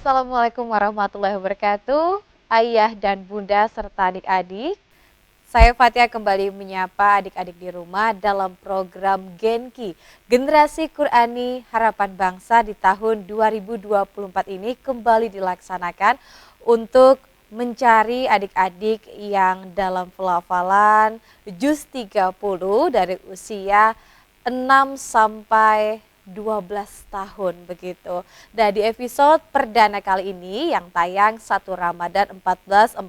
Assalamualaikum warahmatullahi wabarakatuh, ayah dan bunda serta adik-adik. Saya Fatia kembali menyapa adik-adik di rumah dalam program Genki, Generasi Qurani Harapan Bangsa di tahun 2024 ini kembali dilaksanakan untuk mencari adik-adik yang dalam pelafalan juz 30 dari usia 6 sampai 12 tahun begitu. Nah, di episode perdana kali ini yang tayang 1 Ramadan 1445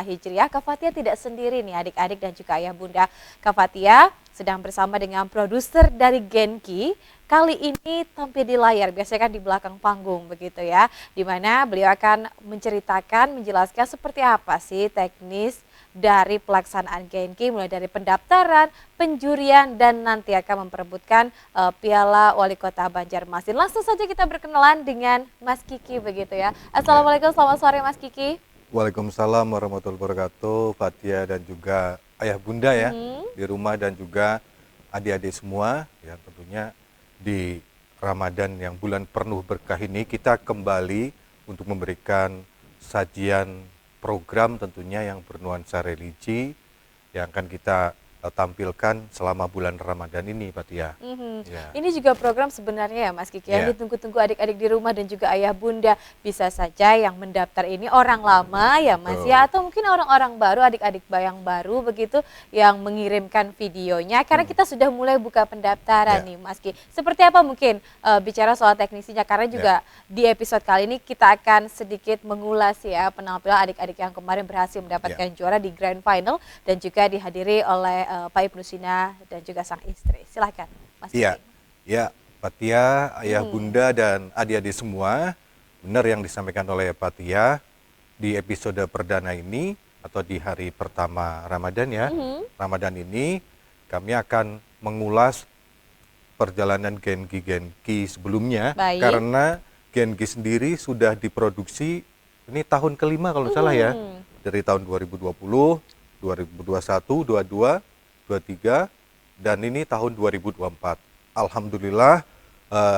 Hijriah, Kak Fatia tidak sendiri nih adik-adik dan juga ayah bunda. Kak Fatia sedang bersama dengan produser dari Genki. Kali ini tampil di layar, biasanya kan di belakang panggung begitu ya. Di mana beliau akan menceritakan, menjelaskan seperti apa sih teknis dari pelaksanaan Genki, mulai dari pendaftaran, penjurian, dan nanti akan memperebutkan Piala Wali Kota Banjarmasin. Langsung saja kita berkenalan dengan Mas Kiki begitu ya. Assalamualaikum, selamat sore Mas Kiki. Waalaikumsalam warahmatullahi wabarakatuh, Fatia dan juga ayah bunda ya di rumah dan juga adik-adik semua ya, tentunya di Ramadan yang bulan penuh berkah ini kita kembali untuk memberikan sajian program tentunya yang bernuansa religi yang akan kita tampilkan selama bulan Ramadan ini, Fatia. Ya. Ini juga program sebenarnya ya Mas Kiki, yang Ya. ditunggu-tunggu adik-adik di rumah dan juga ayah bunda. Bisa saja yang mendaftar ini orang lama ya Mas ya, atau mungkin orang-orang baru, adik-adik yang baru begitu yang mengirimkan videonya. Karena kita sudah mulai buka pendaftaran nih Mas Kiki. Seperti apa mungkin bicara soal teknisinya, karena juga di episode kali ini kita akan sedikit mengulas ya penampilan adik-adik yang kemarin berhasil mendapatkan juara di Grand Final dan juga dihadiri oleh Pak Ibnu Sina dan juga sang istri. Silahkan Mas Kiki. Iya, ya Fatia, ayah bunda dan adik-adik semua, benar yang disampaikan oleh Fatia di episode perdana ini atau di hari pertama Ramadan ya. Ramadan ini kami akan mengulas perjalanan Genki sebelumnya. Baik. Karena Genki sendiri sudah diproduksi ini tahun kelima kalau salah ya, dari tahun 2020, 2021, 22, 23, dan ini tahun 2024. Alhamdulillah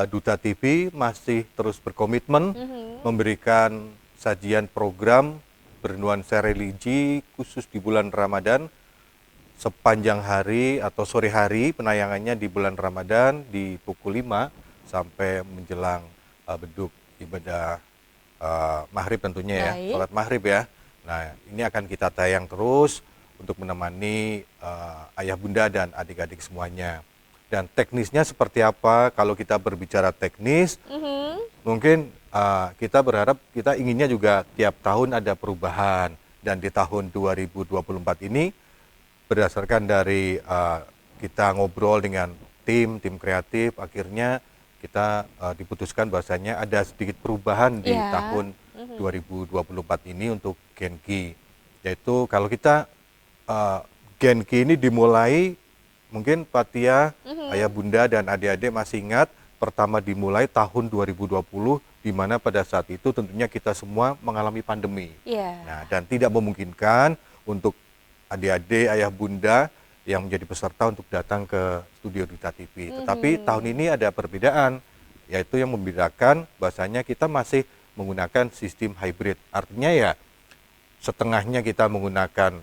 Duta TV masih terus berkomitmen memberikan sajian program bernuansa religi khusus di bulan Ramadan sepanjang hari atau sore hari penayangannya di bulan Ramadan di pukul 5 sampai menjelang beduk ibadah maghrib tentunya ya, sholat maghrib ya. Nah, ini akan kita tayang terus untuk menemani ayah bunda dan adik-adik semuanya. Dan teknisnya seperti apa? Kalau kita berbicara teknis, mungkin kita berharap, kita inginnya juga tiap tahun ada perubahan. Dan di tahun 2024 ini, berdasarkan dari kita ngobrol dengan tim kreatif, akhirnya kita diputuskan bahwasanya ada sedikit perubahan di tahun 2024 ini untuk Genki. Yaitu kalau kita Genki ini dimulai, mungkin Fatia, ayah bunda dan adik-adik masih ingat, pertama dimulai tahun 2020, di mana pada saat itu tentunya kita semua mengalami pandemi. Nah, dan tidak memungkinkan untuk adik-adik, ayah bunda yang menjadi peserta untuk datang ke studio Duta TV. Tetapi tahun ini ada perbedaan, yaitu yang membedakan bahwasanya kita masih menggunakan sistem hybrid. Artinya ya, setengahnya kita menggunakan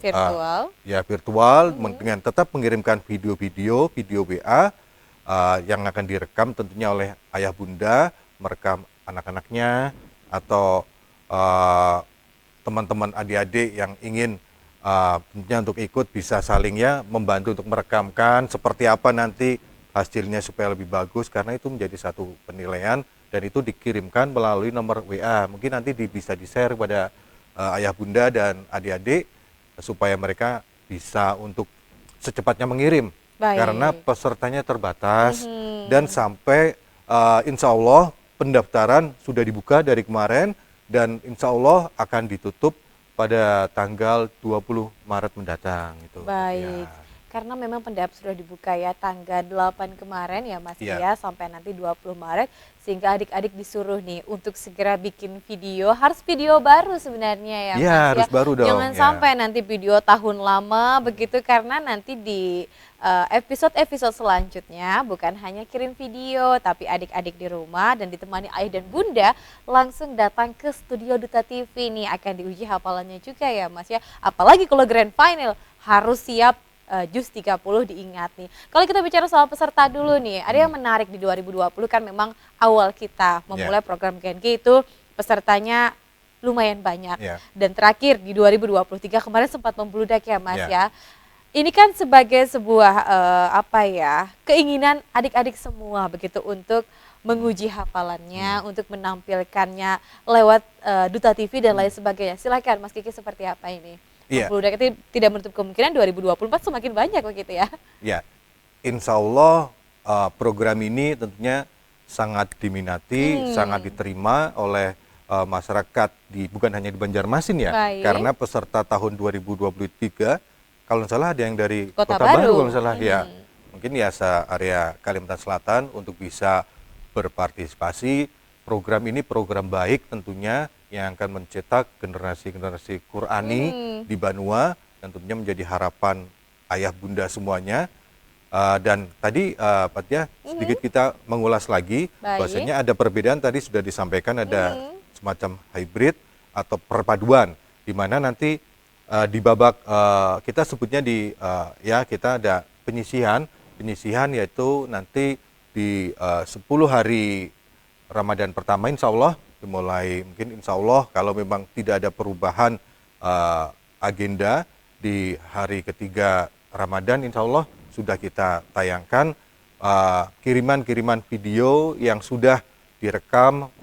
virtual dengan tetap mengirimkan video WA yang akan direkam tentunya oleh ayah bunda, merekam anak-anaknya atau teman-teman adik-adik yang ingin tentunya untuk ikut bisa saling ya membantu untuk merekamkan seperti apa nanti hasilnya supaya lebih bagus, karena itu menjadi satu penilaian dan itu dikirimkan melalui nomor WA. Mungkin nanti bisa di-share kepada ayah bunda dan adik-adik supaya mereka bisa untuk secepatnya mengirim. Karena pesertanya terbatas dan sampai insya Allah pendaftaran sudah dibuka dari kemarin dan insya Allah akan ditutup pada tanggal 20 Maret mendatang. Itu. Baik. karena memang pendaftaran sudah dibuka ya tanggal 8 kemarin ya Mas Iya. ya sampai nanti 20 Maret sehingga adik-adik disuruh nih untuk segera bikin video, harus video baru sebenarnya ya Iya, Mas ya. harus baru dong. Jangan Ya. sampai nanti video tahun lama begitu karena nanti di episode-episode selanjutnya bukan hanya kirim video tapi adik-adik di rumah dan ditemani ayah dan bunda langsung datang ke studio Duta TV nih akan diuji hafalannya juga ya Mas ya. Apalagi kalau grand final harus siap JUS 30 diingat nih. Kalau kita bicara soal peserta dulu nih, ada yang menarik di 2020 kan memang awal kita memulai program Genki itu pesertanya lumayan banyak. Dan terakhir di 2023 kemarin sempat membludak ya Mas ya. Ini kan sebagai sebuah keinginan adik-adik semua begitu untuk menguji hafalannya, untuk menampilkannya lewat Duta TV dan lain sebagainya. Silakan Mas Kiki seperti apa ini? Membludak itu tidak menutup kemungkinan 2024 semakin banyak begitu ya? Ya, insya Allah program ini tentunya sangat diminati, sangat diterima oleh masyarakat bukan hanya di Banjarmasin ya, karena peserta tahun 2023 kalau nggak salah ada yang dari Kota Baru kalau nggak salah ya, mungkin ya area Kalimantan Selatan untuk bisa berpartisipasi. Program ini program baik tentunya yang akan mencetak generasi-generasi Qurani di Banua dan tentunya menjadi harapan ayah bunda semuanya. Dan tadi Pak Tia sedikit kita mengulas lagi bahwasanya ada perbedaan tadi sudah disampaikan ada semacam hybrid atau perpaduan di mana nanti di babak kita sebutnya kita ada penyisihan yaitu nanti di 10 hari Ramadan pertama insya Allah dimulai mungkin insya Allah kalau memang tidak ada perubahan agenda di hari ketiga Ramadan insya Allah sudah kita tayangkan kiriman-kiriman video yang sudah direkam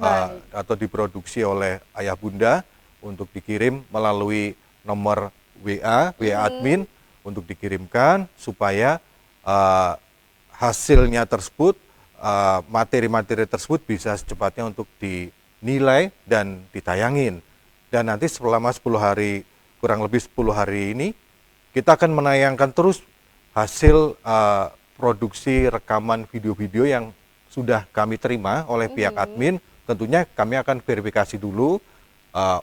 atau diproduksi oleh ayah bunda untuk dikirim melalui nomor WA admin untuk dikirimkan supaya hasilnya tersebut materi-materi tersebut bisa secepatnya untuk dinilai dan ditayangin. Dan nanti selama 10 hari, kurang lebih 10 hari ini, kita akan menayangkan terus hasil produksi rekaman video-video yang sudah kami terima oleh pihak admin. Tentunya kami akan verifikasi dulu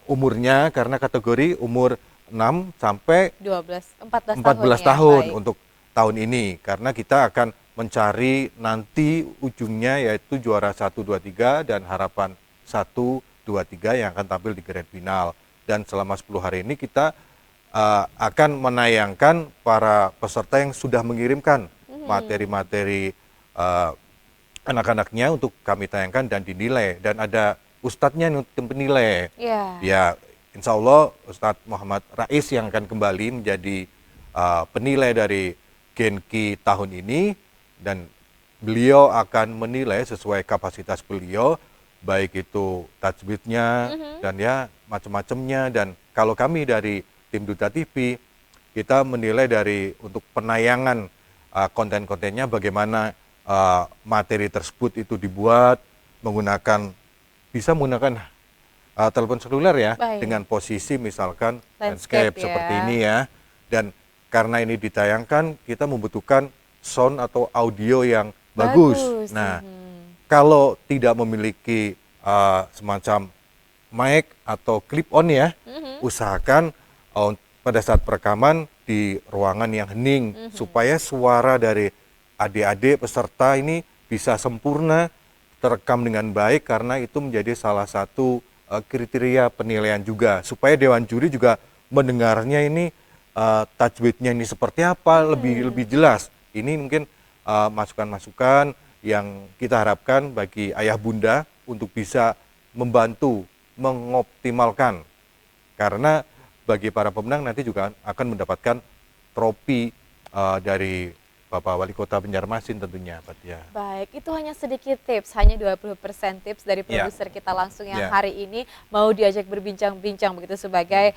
umurnya karena kategori umur 6 sampai 14 tahun untuk tahun ini. Karena kita akan mencari nanti ujungnya yaitu juara 1, 2, 3 dan harapan 1, 2, 3 yang akan tampil di grand final. Dan selama 10 hari ini kita akan menayangkan para peserta yang sudah mengirimkan materi-materi anak-anaknya untuk kami tayangkan dan dinilai. Dan ada ustadznya untuk penilai. Ya, insya Allah Ustadz Muhammad Rais yang akan kembali menjadi penilai dari Genki tahun ini. Dan beliau akan menilai sesuai kapasitas beliau, baik itu tajwidnya dan ya macam-macamnya. Dan kalau kami dari tim Duta TV, kita menilai dari untuk penayangan konten-kontennya bagaimana materi tersebut itu dibuat bisa menggunakan telepon seluler ya, dengan posisi misalkan landscape seperti ini ya. Dan karena ini ditayangkan, kita membutuhkan sound atau audio yang bagus. Nah, kalau tidak memiliki semacam mic atau clip on ya, usahakan pada saat perekaman di ruangan yang hening supaya suara dari adik-adik peserta ini bisa sempurna terekam dengan baik, karena itu menjadi salah satu kriteria penilaian juga supaya dewan juri juga mendengarnya ini tajwidnya ini seperti apa lebih jelas. Ini mungkin masukan-masukan yang kita harapkan bagi ayah bunda untuk bisa membantu mengoptimalkan, karena bagi para pemenang nanti juga akan mendapatkan trofi dari Bapak Wali Kota Banjarmasin tentunya, Pak Tia. Baik, itu hanya sedikit tips, hanya 20% tips dari produser kita langsung yang hari ini mau diajak berbincang-bincang begitu sebagai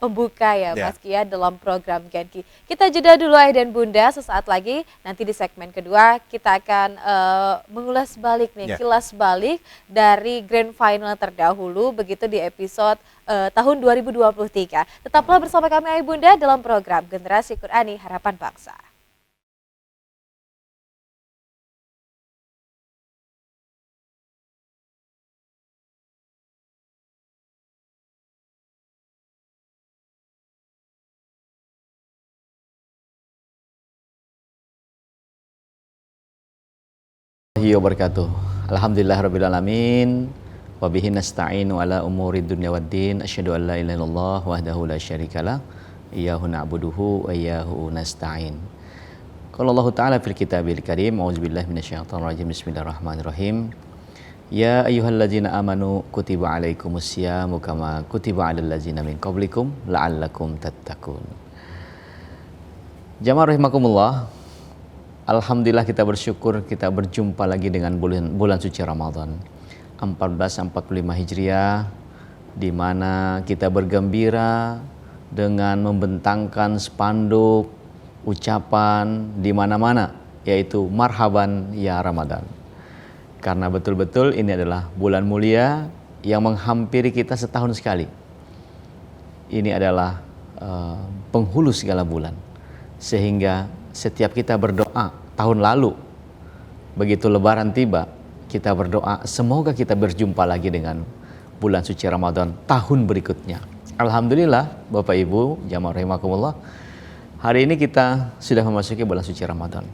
pembuka ya Mas Kia dalam program Genki. Kita jeda dulu ayah dan bunda, sesaat lagi nanti di segmen kedua kita akan mengulas balik nih, kilas balik dari grand final terdahulu begitu di episode tahun 2023. Tetaplah bersama kami ayah bunda dalam program Generasi Qurani Harapan Bangsa. wabarakatuh. Alhamdulillah rabbil alamin. Wa bihi nasta'inu ala umuri dunya waddin. Asyhadu an la ilaha illallah wahdahu la syarikalah. Iyyahu na'buduhu wa iyyahu nasta'in. Qala Allah Ta'ala fil kitabil karim. A'udzubillahi minasyaitonir rajim. Bismillahirrahmanirrahim. Ya ayyuhalladzina amanu kutiba alaikumusyamu kama kutiba alal ladzina min qablikum la'allakum tattaqun. Jamaah rahimakumullah. Alhamdulillah kita bersyukur kita berjumpa lagi dengan bulan suci Ramadan 1445 Hijriah, di mana kita bergembira dengan membentangkan spanduk ucapan di mana-mana, yaitu marhaban ya Ramadan. Karena betul-betul ini adalah bulan mulia yang menghampiri kita setahun sekali. Ini adalah penghulu segala bulan, sehingga setiap kita berdoa tahun lalu, begitu lebaran tiba, kita berdoa semoga kita berjumpa lagi dengan bulan suci Ramadan tahun berikutnya. Alhamdulillah Bapak Ibu jamaah rahimakumullah, hari ini kita sudah memasuki bulan suci Ramadan.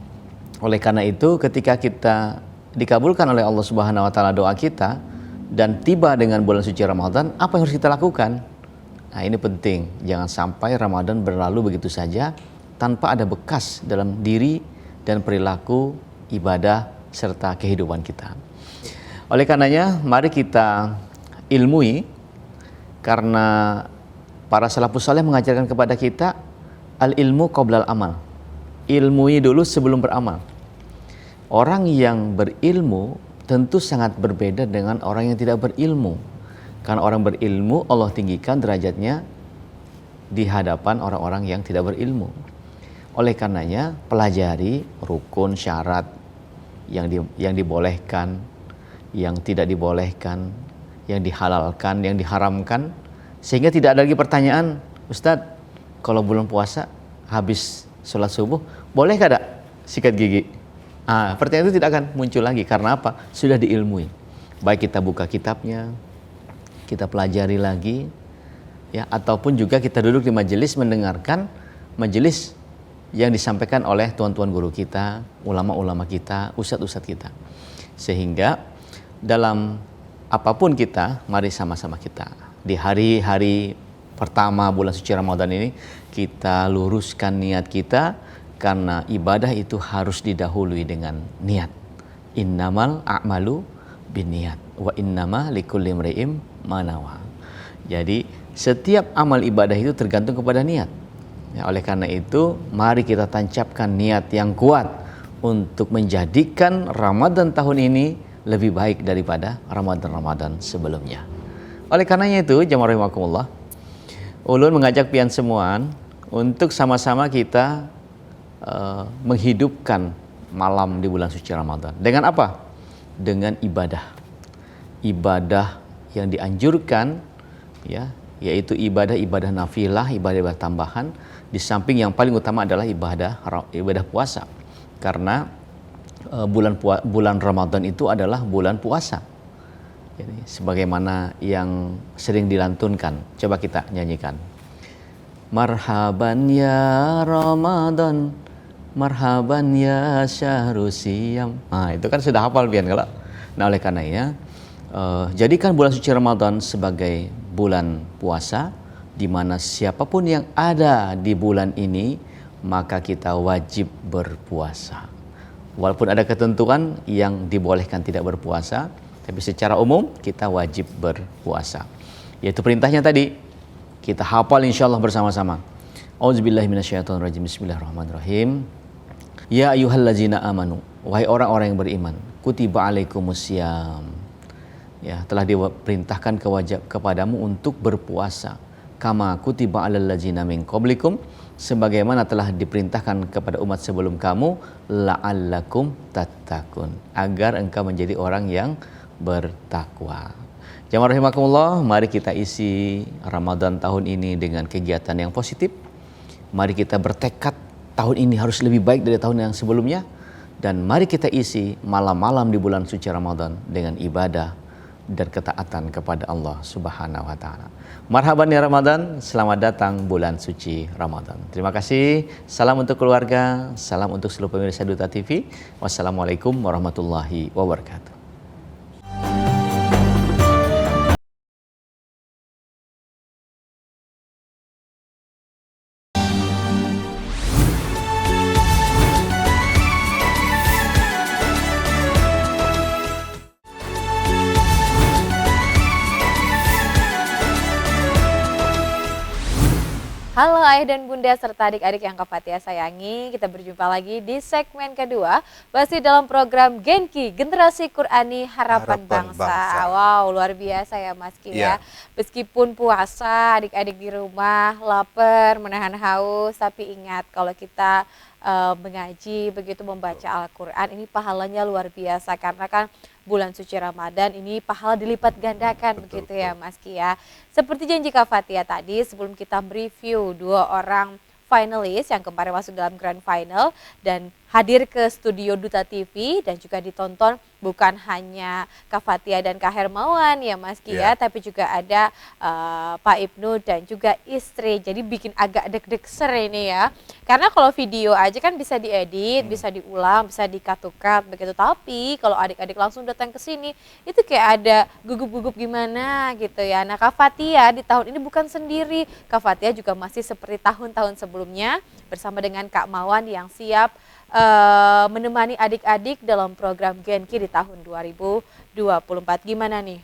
Oleh karena itu ketika kita dikabulkan oleh Allah Subhanahu wa taala doa kita dan tiba dengan bulan suci Ramadan, apa yang harus kita lakukan? Nah, ini penting, jangan sampai Ramadan berlalu begitu saja tanpa ada bekas dalam diri dan perilaku ibadah serta kehidupan kita. Oleh karenanya mari kita ilmui, karena para salafus saleh mengajarkan kepada kita al ilmu qoblal amal. Ilmui dulu sebelum beramal. Orang yang berilmu tentu sangat berbeda dengan orang yang tidak berilmu. Karena orang berilmu Allah tinggikan derajatnya di hadapan orang-orang yang tidak berilmu. Oleh karenanya pelajari rukun, syarat yang dibolehkan, yang tidak dibolehkan, yang dihalalkan, yang diharamkan, sehingga tidak ada lagi pertanyaan, Ustadz, kalau bulan puasa habis sholat subuh boleh kada sikat gigi? Pertanyaan itu tidak akan muncul lagi. Karena apa? Sudah diilmui. Baik kita buka kitabnya, kita pelajari lagi, ya, ataupun juga kita duduk di majelis mendengarkan majelis yang disampaikan oleh tuan-tuan guru kita, ulama-ulama kita, ustadz-ustadz kita. Sehingga dalam apapun kita, mari sama-sama kita di hari-hari pertama bulan suci Ramadan ini kita luruskan niat kita, karena ibadah itu harus didahului dengan niat. Innamal a'malu binniyat wa innama likulli imri'in ma nawa. Jadi setiap amal ibadah itu tergantung kepada niat. Ya, oleh karena itu mari kita tancapkan niat yang kuat untuk menjadikan Ramadan tahun ini lebih baik daripada Ramadan-Ramadan sebelumnya. Oleh karenanya itu jamaah rahimakumullah, ulun mengajak pian semuaan untuk sama-sama kita menghidupkan malam di bulan suci Ramadan. Dengan apa? Dengan ibadah. Ibadah yang dianjurkan, ya, yaitu ibadah nafilah, ibadah tambahan. Di samping yang paling utama adalah ibadah puasa. Karena bulan Ramadan itu adalah bulan puasa. Jadi, sebagaimana yang sering dilantunkan. Coba kita nyanyikan. Marhaban ya Ramadan, marhaban ya syahrul siyam. Itu kan sudah hafal pian kalau. Nah, oleh karenanya jadikan bulan suci Ramadan sebagai bulan puasa, di mana siapapun yang ada di bulan ini maka kita wajib berpuasa. Walaupun ada ketentuan yang dibolehkan tidak berpuasa, tapi secara umum kita wajib berpuasa. Yaitu perintahnya tadi, kita hafal insyaallah bersama-sama. Auzubillahi minasyaitonirrajim. Bismillahirrahmanirrahim. Ya ayyuhalladzina amanu, wahai orang-orang yang beriman, kutiba alaikumussyam. Ya, telah diperintahkan kepadamu untuk berpuasa. Kama kutiba alal ladzina min qablikum, sebagaimana telah diperintahkan kepada umat sebelum kamu, la'allakum tattaqun, agar engkau menjadi orang yang bertakwa. Jamaah rahimakumullah, mari kita isi Ramadan tahun ini dengan kegiatan yang positif. Mari kita bertekad tahun ini harus lebih baik dari tahun yang sebelumnya, dan mari kita isi malam-malam di bulan suci Ramadan dengan ibadah, dan ketaatan kepada Allah Subhanahu wa taala. Marhaban ya Ramadan, selamat datang bulan suci Ramadan. Terima kasih. Salam untuk keluarga, salam untuk seluruh pemirsa Duta TV. Wassalamualaikum warahmatullahi wabarakatuh. Halo ayah dan bunda serta adik-adik yang Kak Fathia sayangi, kita berjumpa lagi di segmen kedua masih dalam program Genki, Generasi Qurani Harapan Bangsa. Wow, luar biasa ya Mas Ki ya. Meskipun puasa, adik-adik di rumah lapar, menahan haus, tapi ingat kalau kita mengaji, begitu membaca Al-Quran, ini pahalanya luar biasa karena kan bulan suci Ramadan ini pahala dilipat gandakan, begitu ya Mas Ki ya. Seperti janji Kak Fathia tadi, sebelum kita mereview 2 orang finalis yang kemarin masuk dalam grand final dan hadir ke studio Duta TV dan juga ditonton bukan hanya Kak Fathia dan Kak Hermawan ya Mas Ki ya, tapi juga ada Pak Ibnu dan juga istri. Jadi bikin agak deg-degser ini ya. Karena kalau video aja kan bisa diedit, bisa diulang, bisa di-cut begitu. Tapi kalau adik-adik langsung datang ke sini itu kayak ada gugup-gugup gimana gitu ya. Nah Kak Fathia di tahun ini bukan sendiri. Kak Fathia juga masih seperti tahun-tahun sebelumnya bersama dengan Kak Mawan yang siap menemani adik-adik dalam program Genki di tahun 2024. Gimana nih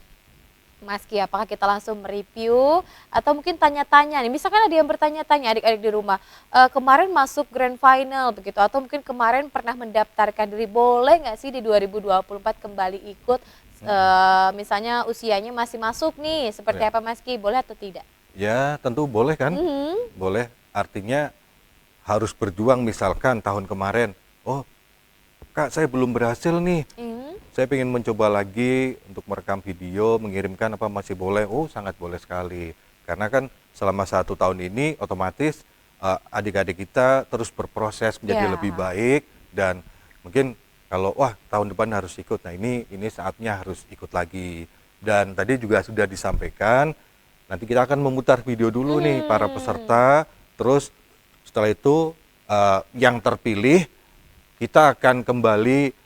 Mas Ki, apakah kita langsung mereview atau mungkin tanya-tanya nih, misalkan ada yang bertanya-tanya adik-adik di rumah, kemarin masuk grand final begitu, atau mungkin kemarin pernah mendaftarkan diri, boleh nggak sih di 2024 kembali ikut, misalnya usianya masih masuk nih, seperti apa Mas Ki, boleh atau tidak? Ya tentu boleh kan, boleh, artinya harus berjuang. Misalkan tahun kemarin, oh Kak saya belum berhasil nih, saya ingin mencoba lagi untuk merekam video, mengirimkan apa, masih boleh? Oh sangat boleh sekali, karena kan selama 1 tahun ini otomatis adik-adik kita terus berproses menjadi lebih baik, dan mungkin kalau wah tahun depan harus ikut, nah ini saatnya harus ikut lagi. Dan tadi juga sudah disampaikan, nanti kita akan memutar video dulu nih para peserta, terus setelah itu yang terpilih kita akan kembali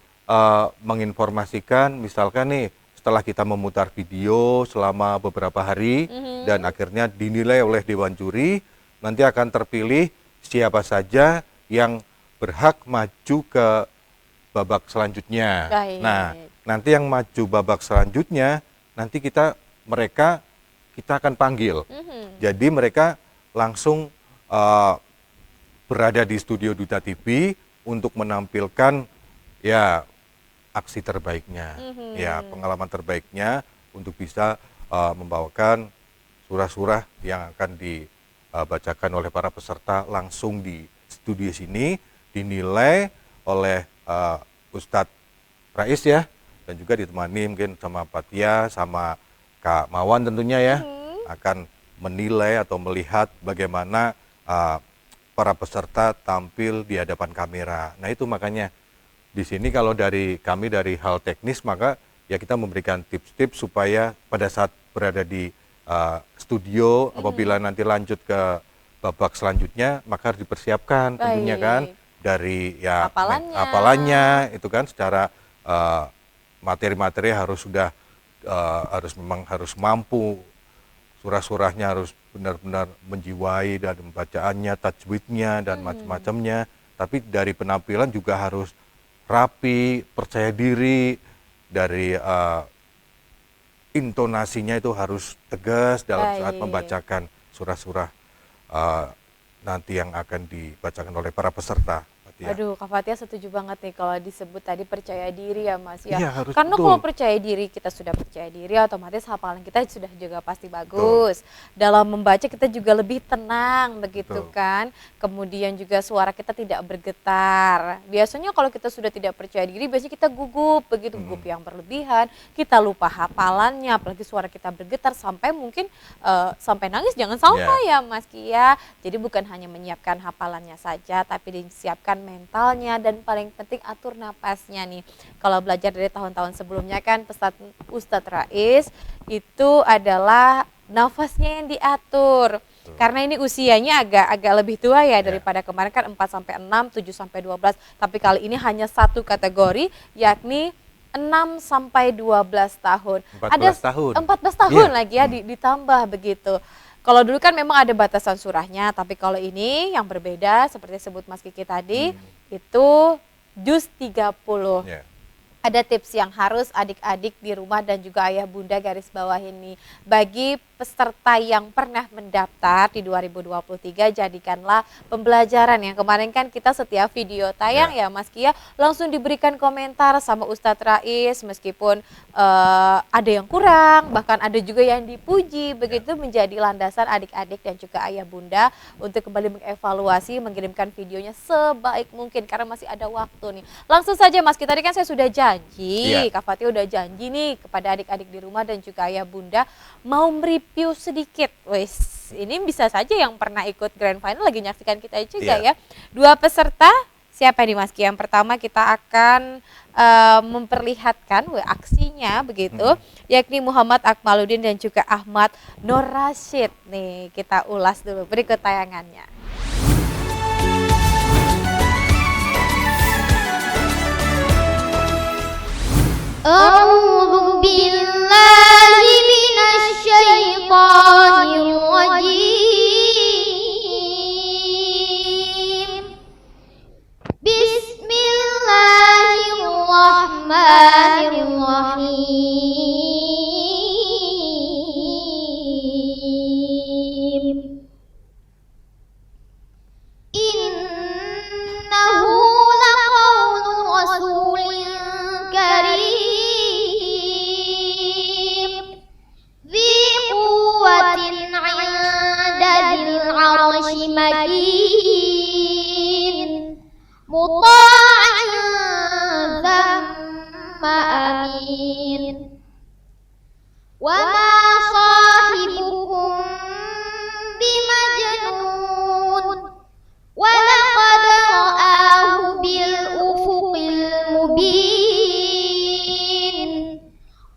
menginformasikan, misalkan nih setelah kita memutar video selama beberapa hari dan akhirnya dinilai oleh Dewan Juri, nanti akan terpilih siapa saja yang berhak maju ke babak selanjutnya. Nah, nanti yang maju babak selanjutnya nanti mereka akan panggil. Jadi mereka langsung berada di studio Duta TV untuk menampilkan ya aksi terbaiknya, ya pengalaman terbaiknya untuk bisa membawakan surah-surah yang akan dibacakan oleh para peserta langsung di studio sini, dinilai oleh Ustadz Rais ya, dan juga ditemani mungkin sama Fathia, sama Kak Mawan tentunya ya, akan menilai atau melihat bagaimana para peserta tampil di hadapan kamera. Nah itu makanya di sini kalau dari kami dari hal teknis, maka ya kita memberikan tips-tips supaya pada saat berada di studio, apabila nanti lanjut ke babak selanjutnya, maka harus dipersiapkan tentunya kan, dari ya hafalannya itu kan, secara materi-materi harus sudah harus mampu, surah-surahnya harus benar-benar menjiwai dan pembacaannya, tajwidnya dan macam-macamnya. Tapi dari penampilan juga harus rapi, percaya diri, dari intonasinya itu harus tegas dalam saat membacakan surah-surah nanti yang akan dibacakan oleh para peserta. Aduh, Kak Fathia setuju banget nih kalau disebut tadi percaya diri ya Mas ya. Iya, Karena kalau percaya diri, kita sudah percaya diri, otomatis hafalan kita sudah juga pasti bagus. Dalam membaca kita juga lebih tenang begitu kan. Kemudian juga suara kita tidak bergetar. Biasanya kalau kita sudah tidak percaya diri, biasanya kita gugup, begitu gugup yang berlebihan, kita lupa hafalannya, apalagi suara kita bergetar sampai mungkin sampai nangis, jangan sampai ya Mas Kia. Jadi bukan hanya menyiapkan hafalannya saja, tapi disiapkan mentalnya, dan paling penting atur napasnya nih. Kalau belajar dari tahun-tahun sebelumnya kan Ustadz Rais itu adalah nafasnya yang diatur. Karena ini usianya agak lebih tua ya daripada kemarin kan 4 sampai 6, 7 sampai 12. Tapi kali ini hanya satu kategori, yakni 6 sampai 12 tahun. 14 tahun. 14 tahun lagi ya ditambah begitu. Kalau dulu kan memang ada batasan surahnya, tapi kalau ini yang berbeda seperti sebut Mas Kiki tadi itu juz 30. Ada tips yang harus adik-adik di rumah dan juga ayah bunda garis bawah ini. Bagi peserta yang pernah mendaftar di 2023, jadikanlah pembelajaran. Yang kemarin kan kita setiap video tayang ya Mas Kia langsung diberikan komentar sama Ustadz Rais, meskipun ada yang kurang, bahkan ada juga yang dipuji. Begitu menjadi landasan adik-adik dan juga ayah bunda untuk kembali mengevaluasi, mengirimkan videonya sebaik mungkin karena masih ada waktu nih. Langsung saja Mas Kia, tadi kan saya sudah janji, Kak Fatia udah janji nih kepada adik-adik di rumah dan juga ayah bunda mau mereview sedikit. Wes, ini bisa saja yang pernah ikut grand final lagi nyaksikan kita juga ya. Dua peserta, siapa nih Mas Ki? Yang pertama kita akan memperlihatkan aksinya begitu, yakni Muhammad Akmaluddin dan juga Ahmad Nur Rashid. Nih, kita ulas dulu berikut tayangannya. A'udzu billahi minasy syaithanir rajim. Bismillahirrahmanirrahim. Innahu laqawlu rasulin karim makin muta'an thumma amin wa ma sahibukum bimajnun wa laqad ra'ahu bil ufuqil mubin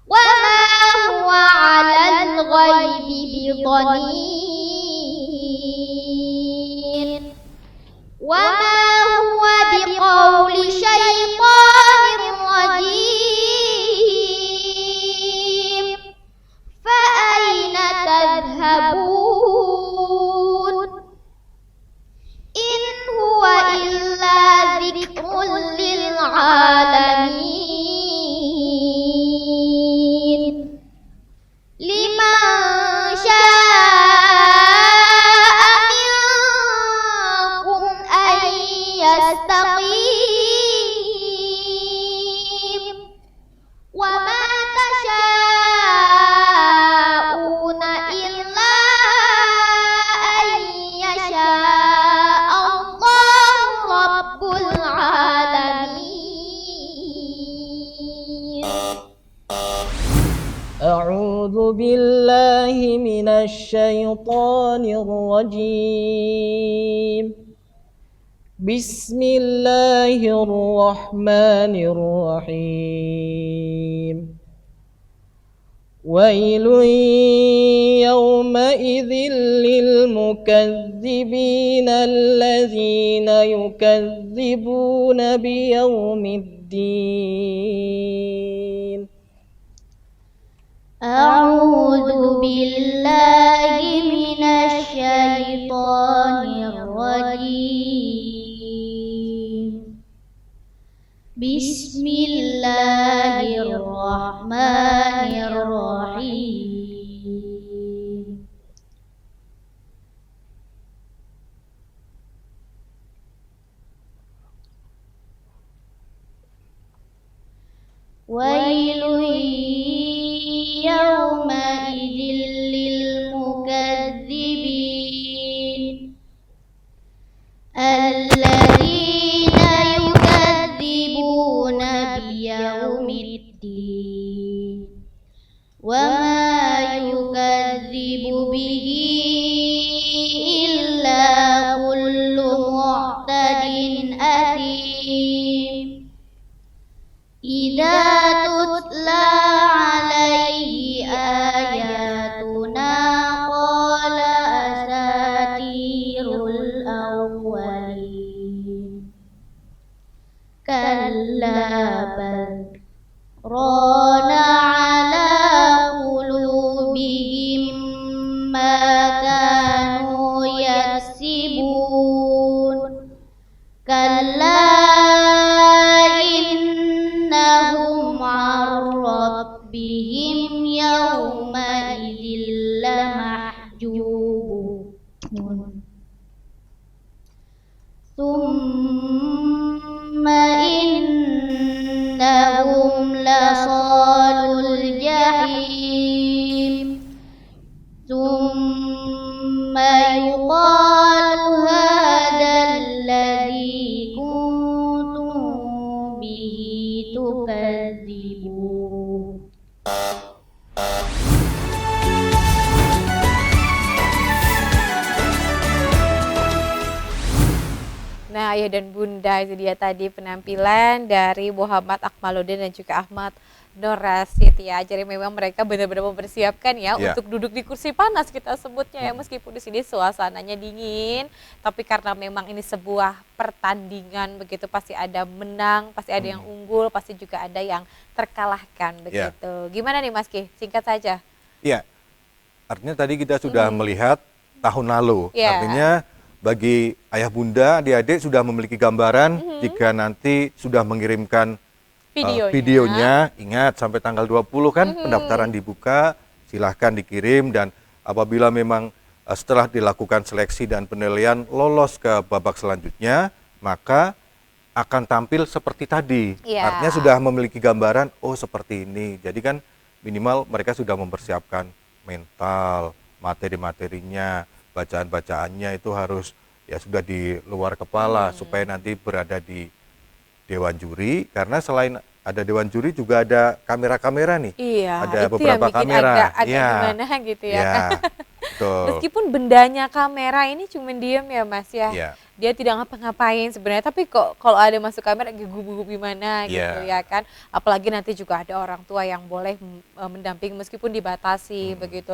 wa ma huwa 'alal ghaibi bidanin wa ma huwa biqauli syaitanir rajim fa aina tadhhabun in huwa illa dzikrun lil alamin liman syaa'a minkum ay yastaqim wa ma tasyaa'una illa ay yasha'a Allahu rabbul alamin. أعوذ بالله من الشيطان الرجيم بسم الله الرحمن الرحيم ويل يومئذ للمكذبين الذين يكذبون بيوم الدين أعوذ بالله من الشيطان الرجيم بسم الله الرحمن الرحيم ويل يومئذ للمكذبين الذين يكذبون بيوم الدين وما يكذب به إلا كل معتد أثيم ما كانوا يكسبون كلا إنهم عن ربهم يومئذ لمحجوبون ثم إنهم لصالو الجحيم ثم يقال هذا الذي كنتم به تكذبون. Nah, ayah dan bunda, itu dia tadi penampilan dari Muhammad Akmaluddin dan juga Ahmad Nur Rasyid ya. Jadi memang mereka benar-benar mempersiapkan ya untuk duduk di kursi panas kita sebutnya ya, meskipun di sini suasananya dingin, tapi karena memang ini sebuah pertandingan begitu, pasti ada menang, pasti ada yang unggul, pasti juga ada yang terkalahkan begitu. Gimana nih Mas Ki? Singkat saja. Iya. Artinya tadi kita sudah melihat tahun lalu. Artinya bagi ayah bunda, adik-adik sudah memiliki gambaran jika nanti sudah mengirimkan videonya, ingat sampai tanggal 20 kan pendaftaran dibuka, silahkan dikirim, dan apabila memang setelah dilakukan seleksi dan penilaian lolos ke babak selanjutnya, maka akan tampil seperti tadi. Artinya sudah memiliki gambaran, oh seperti ini. Jadi kan minimal mereka sudah mempersiapkan mental, materi-materinya, bacaan-bacaannya itu harus ya sudah di luar kepala supaya nanti berada di dewan juri, karena selain ada dewan juri juga ada kamera-kamera nih. Ada itu beberapa yang bikin kamera. agak gimana gitu ya. Betul. Meskipun bendanya kamera ini cuma diem ya Mas ya. Dia tidak ngapa-ngapain sebenarnya, tapi kok kalau ada masuk kamera gugup-gugup gimana gitu ya kan. Apalagi nanti juga ada orang tua yang boleh mendampingi meskipun dibatasi begitu.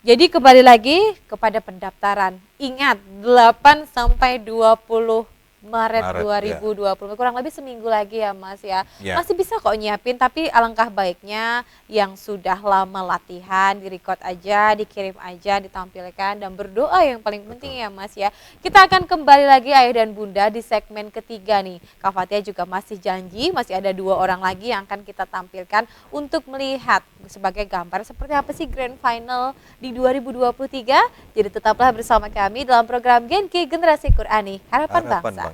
Jadi kembali lagi kepada pendaftaran. Ingat 8 sampai 20 Maret 2020, kurang lebih seminggu lagi ya Mas ya. Masih bisa kok nyiapin, tapi alangkah baiknya yang sudah lama latihan direcord aja, dikirim aja, ditampilkan, dan berdoa yang paling penting ya Mas ya. Kita akan kembali lagi ayah dan bunda di segmen ketiga nih. Kak Fathia juga masih janji, masih ada 2 orang lagi yang akan kita tampilkan untuk melihat sebagai gambar seperti apa sih grand final di 2023. Jadi tetaplah bersama kami dalam program Genki Generasi Qurani Harapan Bangsa.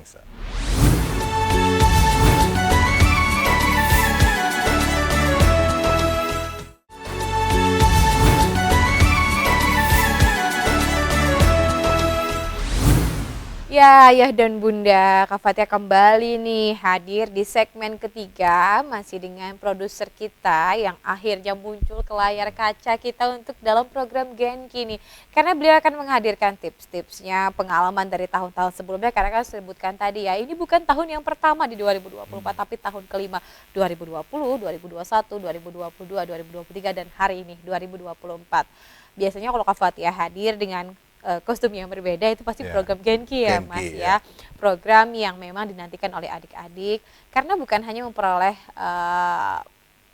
Ya, ayah dan bunda, Kak Fathia kembali nih hadir di segmen ketiga, masih dengan produser kita yang akhirnya muncul ke layar kaca kita untuk dalam program Genki nih. Karena beliau akan menghadirkan tips-tipsnya, pengalaman dari tahun-tahun sebelumnya, karena kan sebutkan tadi ya, ini bukan tahun yang pertama di 2024, tapi tahun kelima 2020, 2021, 2022, 2023, dan hari ini 2024. Biasanya kalau Kak Fathia hadir dengan kostum yang berbeda, itu pasti program Genki ya Mas ya. Program yang memang dinantikan oleh adik-adik, karena bukan hanya memperoleh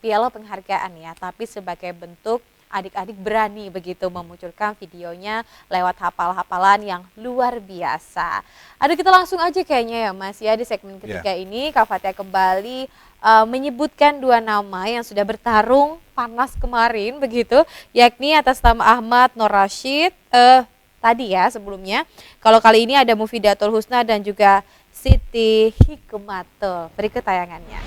piala penghargaan ya, tapi sebagai bentuk adik-adik berani begitu memunculkan videonya lewat hafal-hafalan yang luar biasa. Aduh, kita langsung aja kayaknya ya Mas ya, di segmen ketiga ini Kak Fathia kembali menyebutkan 2 nama yang sudah bertarung panas kemarin begitu, yakni atas nama Ahmad Nur Rasyid tadi ya sebelumnya. Kalau kali ini ada Mufidatul Husna dan juga Siti Hikmatul. Berikut tayangannya.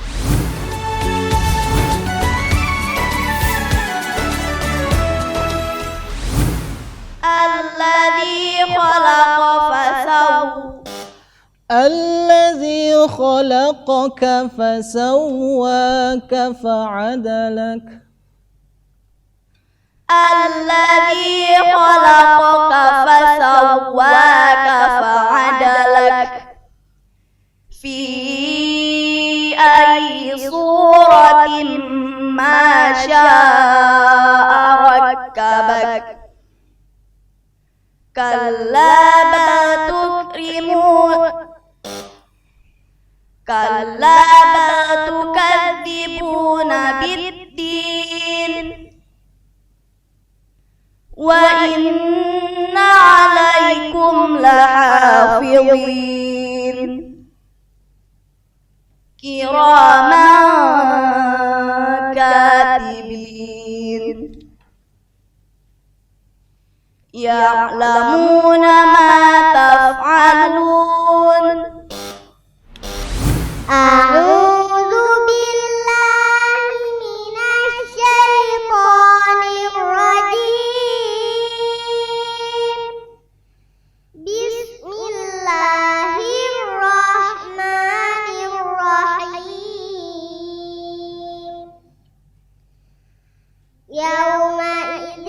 Alladzi khalaqa fasawwa. Alladzi khalaqaka fasawwaka fa'adalak. Alladzi khalaqaka fasawwaka fa'adalak fi ayyi suratin ma syaa rakkabak kalla bal tukadzibuna biddin وإن عليكم لحافظين كراما كاتبين يعلمون ما تفعلون أعوذ بالله من الشيطان الرجيم بسم الله الرحمن الرحيم يومئذ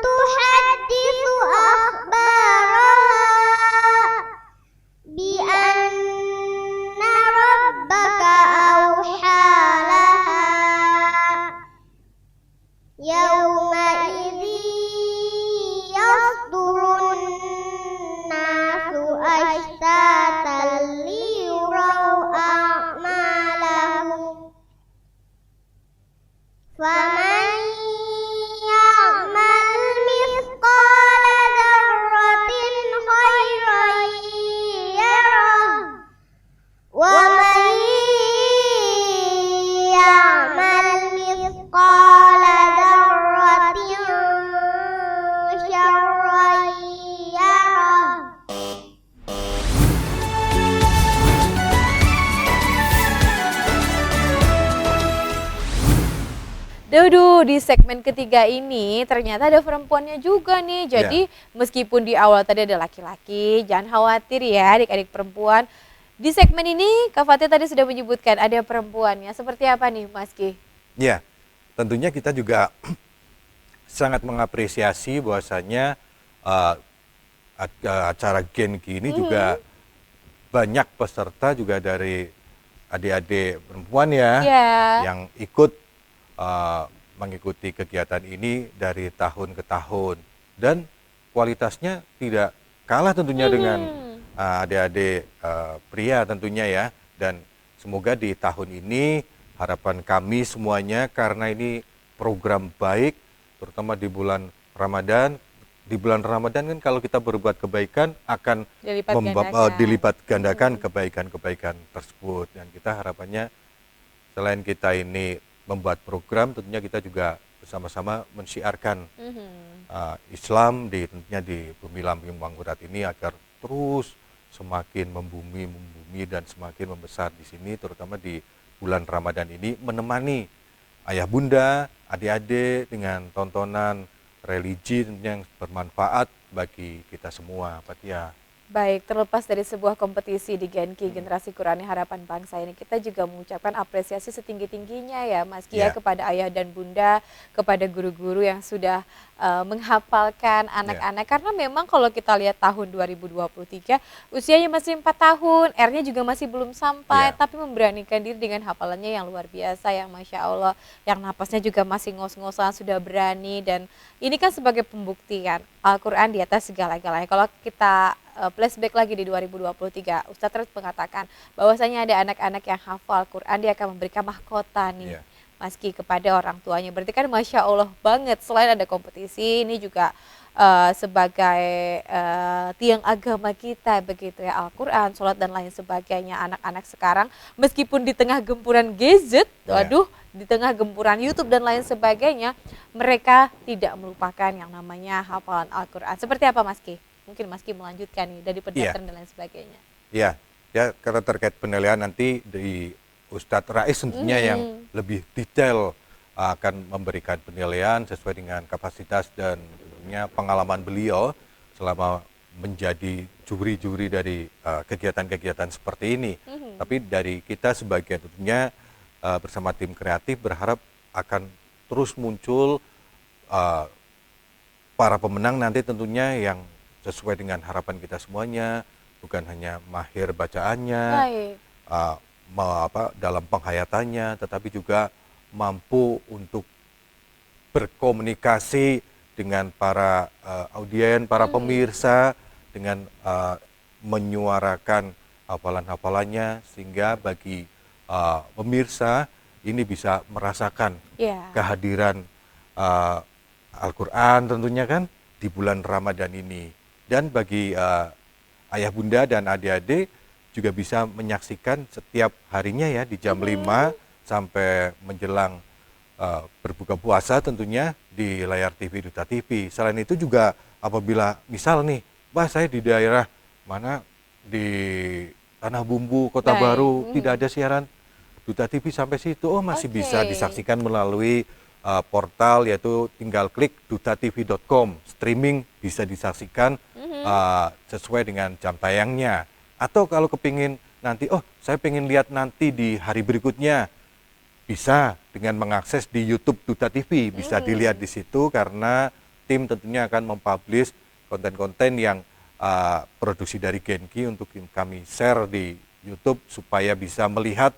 تحدث أخبارها بأن ربك أوحى لها يومئذ يصدر الناس أشتاتا ليروا أعمالهم فمن يعمل مثقال ذرة خيرا يره ومن يعمل مثقال ذرة شرا يره Dudu, di segmen ketiga ini ternyata ada perempuannya juga nih. Jadi meskipun di awal tadi ada laki-laki, jangan khawatir ya adik-adik perempuan. Di segmen ini Kak Fatia tadi sudah menyebutkan ada perempuannya. Seperti apa nih Mas Ki? Ya, tentunya kita juga sangat mengapresiasi bahwasanya acara Genki ini juga banyak peserta juga dari adik-adik perempuan ya yang ikut mengikuti kegiatan ini dari tahun ke tahun, dan kualitasnya tidak kalah tentunya dengan adik-adik pria tentunya ya. Dan semoga di tahun ini harapan kami semuanya, karena ini program baik terutama di bulan Ramadan. Di bulan Ramadan kan kalau kita berbuat kebaikan akan dilipat gandakan kebaikan-kebaikan tersebut. Dan kita harapannya selain kita ini membuat program, tentunya kita juga bersama-sama mensiarkan Islam tentunya di Bumi Lampung Mangkurat ini agar terus semakin membumi dan semakin membesar di sini, terutama di bulan Ramadan ini, menemani ayah bunda, adik-adik dengan tontonan religi tentunya yang bermanfaat bagi kita semua, Fatia. Baik, terlepas dari sebuah kompetisi di Genki Generasi Qurani Harapan Bangsa ini, kita juga mengucapkan apresiasi setinggi-tingginya ya Mas Kia kepada ayah dan bunda, kepada guru-guru yang sudah menghafalkan anak-anak. Karena memang kalau kita lihat tahun 2023, usianya masih 4 tahun, R-nya juga masih belum sampai, tapi memberanikan diri dengan hafalannya yang luar biasa, yang Masya Allah, yang napasnya juga masih ngos-ngosan, sudah berani. Dan ini kan sebagai pembuktian Al-Quran di atas segala-galanya. Kalau kita flashback lagi di 2023, Ustadz terus mengatakan bahwasanya ada anak-anak yang hafal Quran, dia akan memberikan mahkota nih Mas Ki kepada orang tuanya. Berarti kan Masya Allah banget, selain ada kompetisi, ini juga sebagai tiang agama kita begitu ya, Al-Quran, sholat dan lain sebagainya. Anak-anak sekarang meskipun di tengah gempuran gadget, di tengah gempuran YouTube dan lain sebagainya, mereka tidak melupakan yang namanya hafalan Al-Quran. Seperti apa Mas Ki? Mungkin Mas Ki melanjutkan nih dari pendaftaran dan lain sebagainya. Ya, karena terkait penilaian nanti di Ustadz Rais tentunya yang lebih detail akan memberikan penilaian sesuai dengan kapasitas dan tentunya pengalaman beliau selama menjadi juri-juri dari kegiatan-kegiatan seperti ini. Tapi dari kita sebagai tentunya bersama tim kreatif berharap akan terus muncul para pemenang nanti tentunya yang sesuai dengan harapan kita semuanya, bukan hanya mahir bacaannya, dalam penghayatannya, tetapi juga mampu untuk berkomunikasi dengan para audien, para pemirsa, dengan menyuarakan hafalan-hafalannya, sehingga bagi pemirsa ini bisa merasakan kehadiran Al-Quran tentunya kan di bulan Ramadan ini. Dan bagi ayah bunda dan adik-adik juga bisa menyaksikan setiap harinya ya di jam 5 sampai menjelang berbuka puasa tentunya di layar TV Duta TV. Selain itu juga apabila misal nih, wah saya di daerah mana di Tanah Bumbu, Kota Baik. Baru, tidak ada siaran Duta TV sampai situ, oh masih bisa Oke. disaksikan melalui portal yaitu tinggal klik dutatv.com, streaming bisa disaksikan sesuai dengan jam tayangnya. Atau kalau kepingin nanti, oh saya pengen lihat nanti di hari berikutnya, bisa dengan mengakses di YouTube Duta TV, bisa dilihat di situ karena tim tentunya akan mempublish konten-konten yang produksi dari Genki untuk kami share di YouTube supaya bisa melihat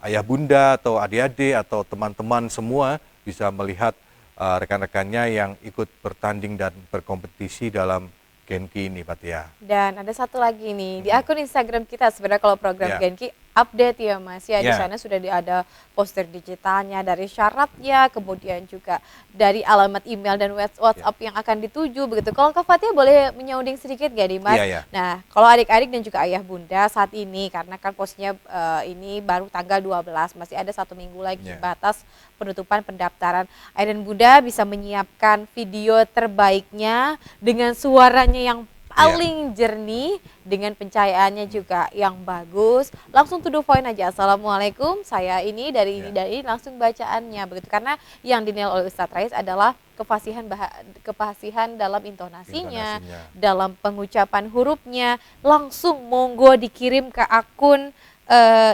ayah bunda atau adik-adik atau teman-teman semua bisa melihat rekan-rekannya yang ikut bertanding dan berkompetisi dalam Genki ini, Pak Tia. Dan ada satu lagi nih di akun Instagram kita, sebenarnya kalau program Ya. Genki update ya Mas ya, di Ya. sana sudah ada poster digitalnya, dari syaratnya, kemudian juga dari alamat email dan WhatsApp yang akan dituju begitu. Kalau Kak Fatia boleh menyauding sedikit gak nih Mas? Iya, iya. Nah kalau adik-adik dan juga ayah bunda saat ini, karena kan posnya ini baru tanggal 12, masih ada 1 minggu lagi Ya. batas penutupan pendaftaran. Ayah dan bunda bisa menyiapkan video terbaiknya dengan suaranya yang paling jernih, dengan pencahayaannya juga yang bagus. Langsung to the point aja, assalamualaikum, saya ini dari ini dari ini, langsung bacaannya begitu. Karena yang dinilai oleh Ustadz Rais adalah kefasihan dalam intonasinya, dalam pengucapan hurufnya. Langsung monggo dikirim ke akun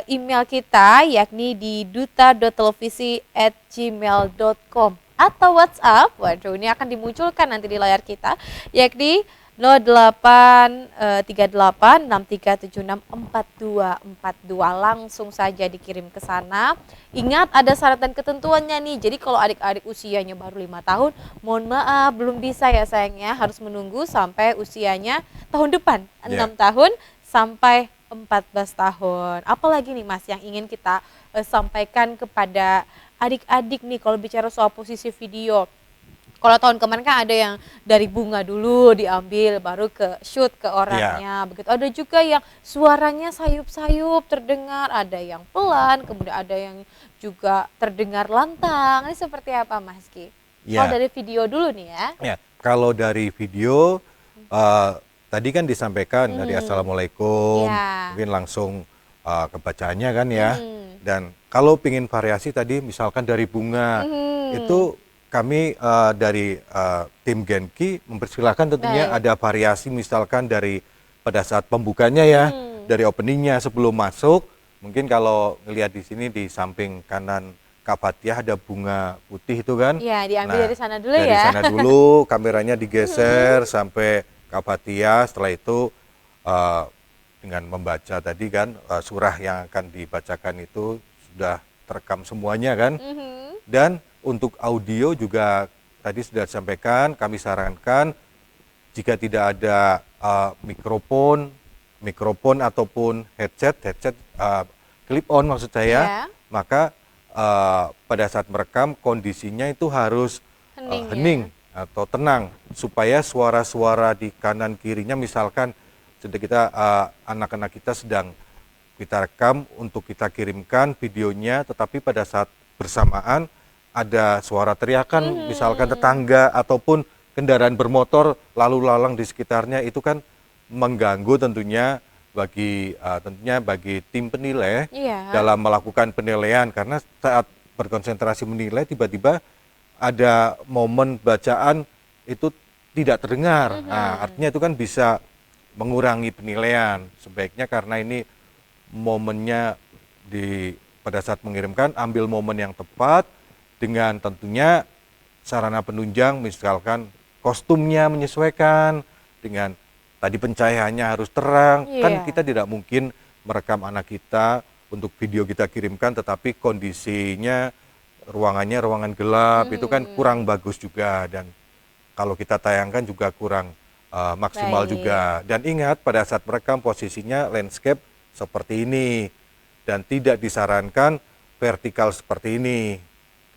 email kita, yakni di duta.televisi@gmail.com atau WhatsApp. Waduh, ini akan dimunculkan nanti di layar kita, yakni 083863764242. Langsung saja dikirim ke sana. Ingat ada syarat dan ketentuannya nih. Jadi kalau adik-adik usianya baru 5 tahun, mohon maaf belum bisa ya sayangnya, harus menunggu sampai usianya tahun depan, 6 tahun sampai 14 tahun. Apalagi nih Mas yang ingin kita sampaikan kepada adik-adik nih kalau bicara soal posisi video. Kalau tahun kemarin kan ada yang dari bunga dulu diambil, baru ke shoot ke orangnya, begitu. Ada juga yang suaranya sayup-sayup terdengar, ada yang pelan, kemudian ada yang juga terdengar lantang. Ini seperti apa Mas Ki? Ya. Kalau dari video dulu nih ya. Ya, kalau dari video tadi kan disampaikan dari Assalamualaikum, Ya. mungkin langsung kebacaannya kan ya. Dan kalau pingin variasi tadi misalkan dari bunga, itu kami dari tim Genki mempersilahkan tentunya Baik. ada variasi misalkan dari pada saat pembukanya ya, dari openingnya sebelum masuk. Mungkin kalau ngelihat di sini di samping kanan Kak Fatia ada bunga putih itu kan. Ya, diambil dari sana dulu dari ya. sana dulu, kameranya digeser sampai Kak Fatia. Setelah itu dengan membaca tadi kan surah yang akan dibacakan itu sudah terekam semuanya kan. Dan untuk audio juga tadi sudah disampaikan, kami sarankan jika tidak ada mikrofon ataupun headset clip on maksud saya, Ya. maka pada saat merekam kondisinya itu harus Hening ya. hening atau tenang supaya suara-suara di kanan kirinya misalkan sedang kita anak-anak kita sedang kita rekam untuk kita kirimkan videonya, tetapi pada saat bersamaan ada suara teriakan misalkan tetangga ataupun kendaraan bermotor lalu lalang di sekitarnya, itu kan mengganggu tentunya bagi tim penilai Iya. dalam melakukan penilaian, karena saat berkonsentrasi menilai tiba-tiba ada momen bacaan itu tidak terdengar. Nah, artinya itu kan bisa mengurangi penilaian. Sebaiknya karena ini momennya pada saat mengirimkan, ambil momen yang tepat dengan tentunya sarana penunjang, misalkan kostumnya menyesuaikan dengan tadi pencahayaannya harus terang. Kan kita tidak mungkin merekam anak kita untuk video kita kirimkan tetapi kondisinya ruangannya ruangan gelap, itu kan kurang bagus juga, dan kalau kita tayangkan juga kurang maksimal juga. Dan ingat pada saat merekam posisinya landscape seperti ini dan tidak disarankan vertikal seperti ini,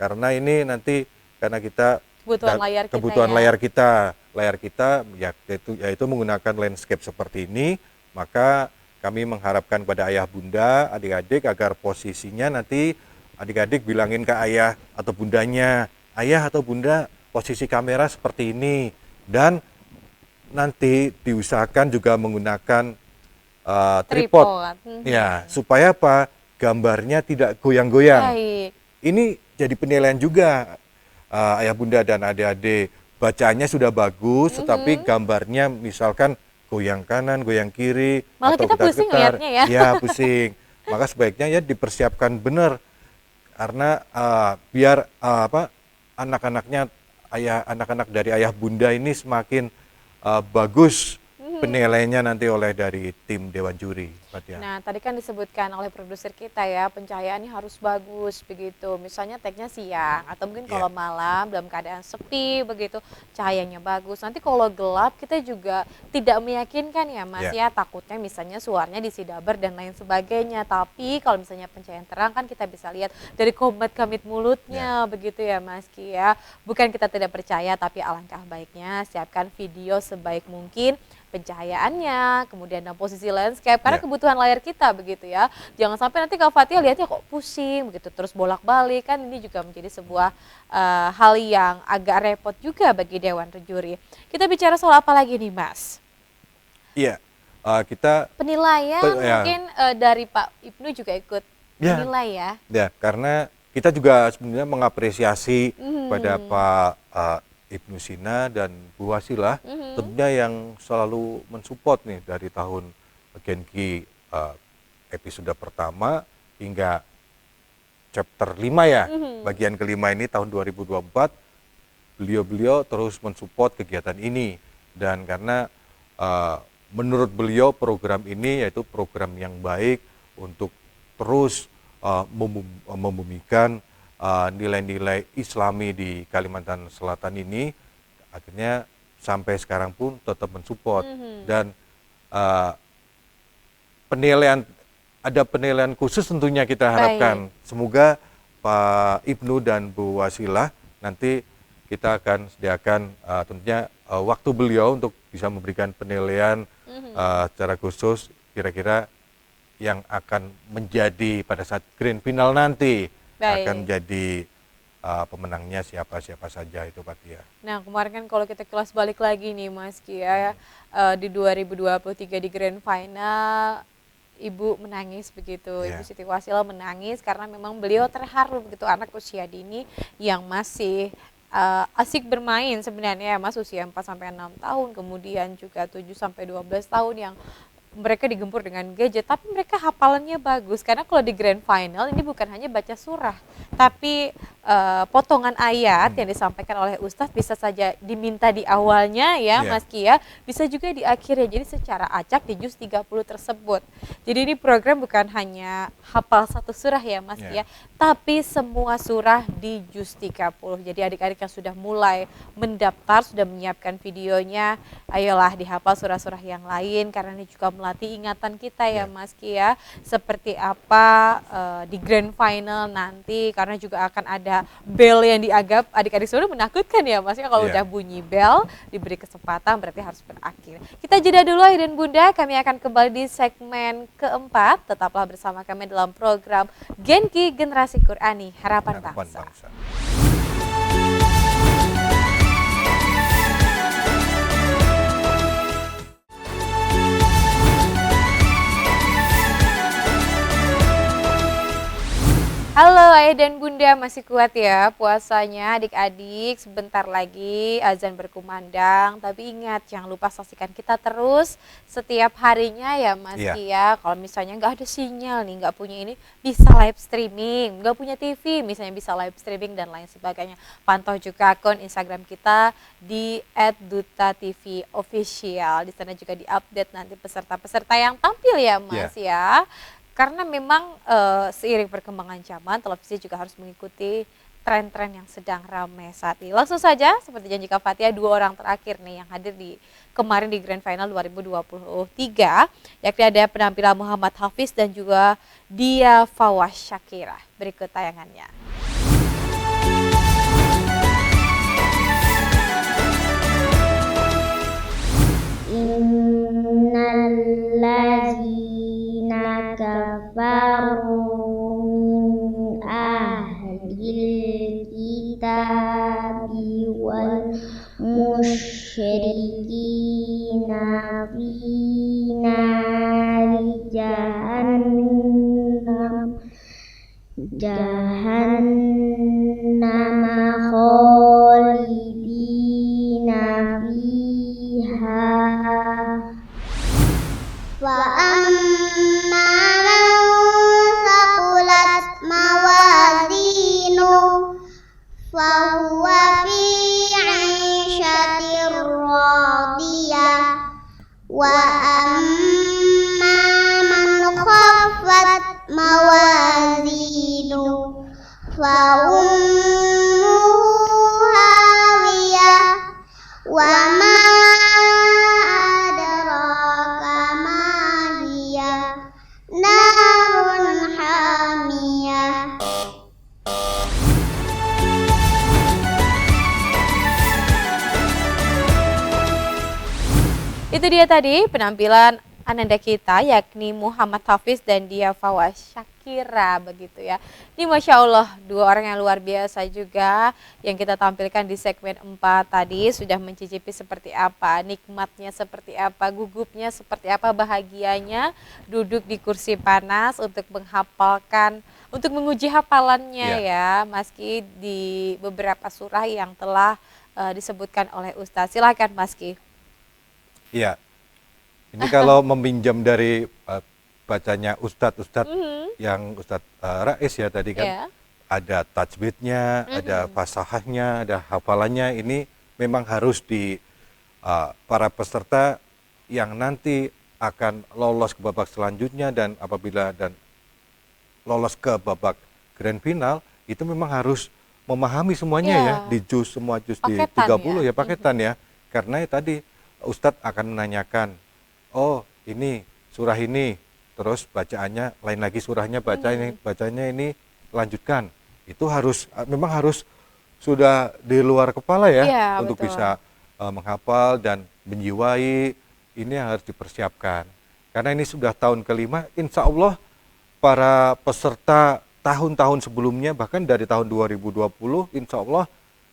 karena ini nanti karena kita kebutuhan layar kita kebutuhan ya. layar kita yaitu menggunakan landscape seperti ini. Maka kami mengharapkan kepada ayah bunda, adik-adik agar posisinya nanti adik-adik bilangin ke ayah atau bundanya, ayah atau bunda posisi kamera seperti ini, dan nanti diusahakan juga menggunakan tripod. Ya, supaya apa? Gambarnya tidak goyang-goyang. Baik. Ini jadi penilaian juga, ayah bunda dan adik-adik. Bacaannya sudah bagus, tetapi gambarnya misalkan goyang kanan, goyang kiri, Malah atau kita pusing getar-getar. lihatnya ya. Ya, pusing. Maka sebaiknya ya dipersiapkan benar, karena biar anak-anak dari ayah bunda ini semakin bagus penilaiannya nanti oleh dari tim Dewan Juri, Fathia. Nah, tadi kan disebutkan oleh produser kita ya, pencahayaannya harus bagus begitu. Misalnya tag-nya siang atau mungkin kalau malam dalam keadaan sepi begitu, cahayanya bagus. Nanti kalau gelap kita juga tidak meyakinkan ya Mas ya, takutnya misalnya suaranya disidaber dan lain sebagainya. Tapi kalau misalnya pencahayaan terang kan kita bisa lihat dari komat kamit mulutnya begitu ya Mas Ki ya. Bukan kita tidak percaya, tapi alangkah baiknya siapkan video sebaik mungkin, pencahayaannya, kemudian dalam posisi landscape, karena kebutuhan layar kita begitu ya. Jangan sampai nanti Kak Fathia lihatnya kok pusing begitu, terus bolak-balik, kan ini juga menjadi sebuah hal yang agak repot juga bagi Dewan Juri. Kita bicara soal apa lagi nih Mas? Iya, kita penilaian mungkin dari Pak Ibnu juga ikut menilai ya. Ya, karena kita juga sebenarnya mengapresiasi pada Pak Ibnu Sina dan Bu Wasilah, tentunya yang selalu mensupport nih dari tahun Genki episode pertama hingga chapter 5 ya, bagian kelima ini tahun 2024, beliau terus mensupport kegiatan ini. Dan karena menurut beliau program ini yaitu program yang baik untuk terus membumikan nilai-nilai Islami di Kalimantan Selatan ini, akhirnya sampai sekarang pun tetap mensupport. Dan ada penilaian khusus tentunya kita harapkan. Semoga Pak Ibnu dan Bu Wasilah nanti kita akan sediakan tentunya waktu beliau untuk bisa memberikan penilaian secara khusus kira-kira yang akan menjadi pada saat grand final nanti. Akan menjadi pemenangnya siapa saja itu Fathia. Nah kemarin kan kalau kita kelas balik lagi nih Mas Ki ya, di 2023 di grand final Ibu menangis begitu, Ibu Siti Wasilah menangis karena memang beliau terharu begitu, anak usia dini yang masih asik bermain sebenarnya ya Mas, usia 4-6 tahun, kemudian juga 7-12 tahun yang mereka digempur dengan gadget, tapi mereka hafalannya bagus. Karena kalau di grand final ini bukan hanya baca surah, tapi potongan ayat yang disampaikan oleh Ustadz bisa saja diminta di awalnya ya Mas Kia, bisa juga di akhirnya. Jadi secara acak di juz 30 tersebut. Jadi ini program bukan hanya hafal satu surah ya Mas Kia, tapi semua surah di juz 30. Jadi adik-adik yang sudah mulai mendaftar, sudah menyiapkan videonya, ayolah dihafal surah-surah yang lain, karena ini juga melatih ingatan kita ya Mas Kia, seperti apa di grand final nanti, karena juga akan ada bel yang dianggap adik-adik sudah menakutkan ya Mas ya, kalau udah bunyi bel diberi kesempatan berarti harus berakhir. Kita jeda dulu Ayah dan Bunda, kami akan kembali di segmen keempat, tetaplah bersama kami dalam program Genki Generasi Qurani Harapan Bangsa. Halo Ayah dan Bunda, masih kuat ya puasanya adik-adik, sebentar lagi azan berkumandang. Tapi ingat jangan lupa saksikan kita terus setiap harinya ya Mas Kia. Kalau misalnya nggak ada sinyal nih, nggak punya ini, bisa live streaming, nggak punya TV misalnya bisa live streaming dan lain sebagainya. Pantau juga akun Instagram kita di @duta_tv_official. Di sana juga diupdate nanti peserta-peserta yang tampil ya Mas ya. Karena memang seiring perkembangan zaman, televisi juga harus mengikuti tren-tren yang sedang ramai saat ini. Langsung saja, seperti janji Kak Fathia, 2 orang terakhir nih yang hadir di kemarin di Grand Final 2023, yakni ada penampilan Muhammad Hafiz dan juga Dia Fawas Syakira. Berikut tayangannya. innallazina kafaru min ahlil kitabi wal musyrikina fi nari jahannama khalidina fiha wa amma man thaqulat mawazinu fa huwa fi 'ishatir radiyah wa amma man khaffat mawazinu fa ummuhu hawiyah wa ma adraka ma hiya narun hamiyah. Itu dia tadi penampilan ananda kita yakni Muhammad Hafiz dan Dia Fawaz Syakira begitu ya. Ini Masya Allah dua orang yang luar biasa juga yang kita tampilkan di segmen 4 tadi sudah mencicipi seperti apa, nikmatnya seperti apa, gugupnya seperti apa, bahagianya duduk di kursi panas untuk menghafalkan, untuk menguji hafalannya ya, meski di beberapa surah yang telah disebutkan oleh Ustadz. Silakan Mas Ki. Iya, ini kalau meminjam dari bacanya Ustadz yang Ustadz Rais ya tadi kan, ada tajwidnya, ada fasahahnya, ada hafalannya. Ini memang harus di para peserta yang nanti akan lolos ke babak selanjutnya, dan apabila lolos ke babak grand final itu memang harus memahami semuanya ya, di juz, semua juz di 30 ya, paketan ya. Karena tadi Ustadz akan menanyakan, oh ini surah ini, terus bacaannya lain lagi surahnya, bacanya ini lanjutkan. Itu harus memang harus sudah di luar kepala ya, untuk bisa menghafal dan menjiwai. Ini yang harus dipersiapkan. Karena ini sudah tahun kelima, insya Allah para peserta tahun-tahun sebelumnya, bahkan dari tahun 2020, insya Allah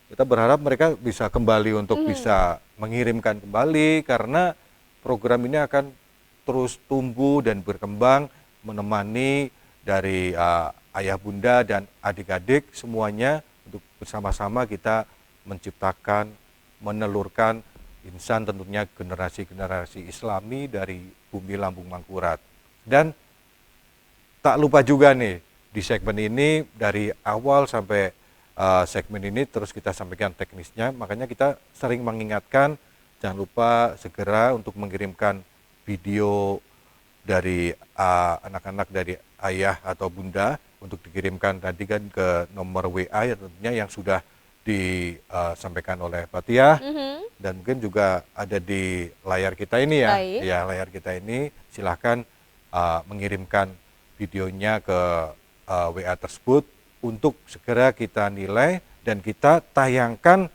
kita berharap mereka bisa kembali untuk bisa mengirimkan kembali, karena program ini akan terus tumbuh dan berkembang, menemani dari ayah bunda dan adik-adik semuanya untuk bersama-sama kita menciptakan, menelurkan insan, tentunya generasi-generasi Islami dari bumi lambung Mangkurat. Dan tak lupa juga nih di segmen ini dari awal sampai segmen ini terus kita sampaikan teknisnya, makanya kita sering mengingatkan jangan lupa segera untuk mengirimkan video dari anak-anak dari ayah atau bunda untuk dikirimkan tadi kan ke nomor WA ya, tentunya yang sudah disampaikan oleh Fathiah, dan mungkin juga ada di layar kita ini ya. Baik. Ya, layar kita ini silahkan mengirimkan videonya ke WA tersebut untuk segera kita nilai dan kita tayangkan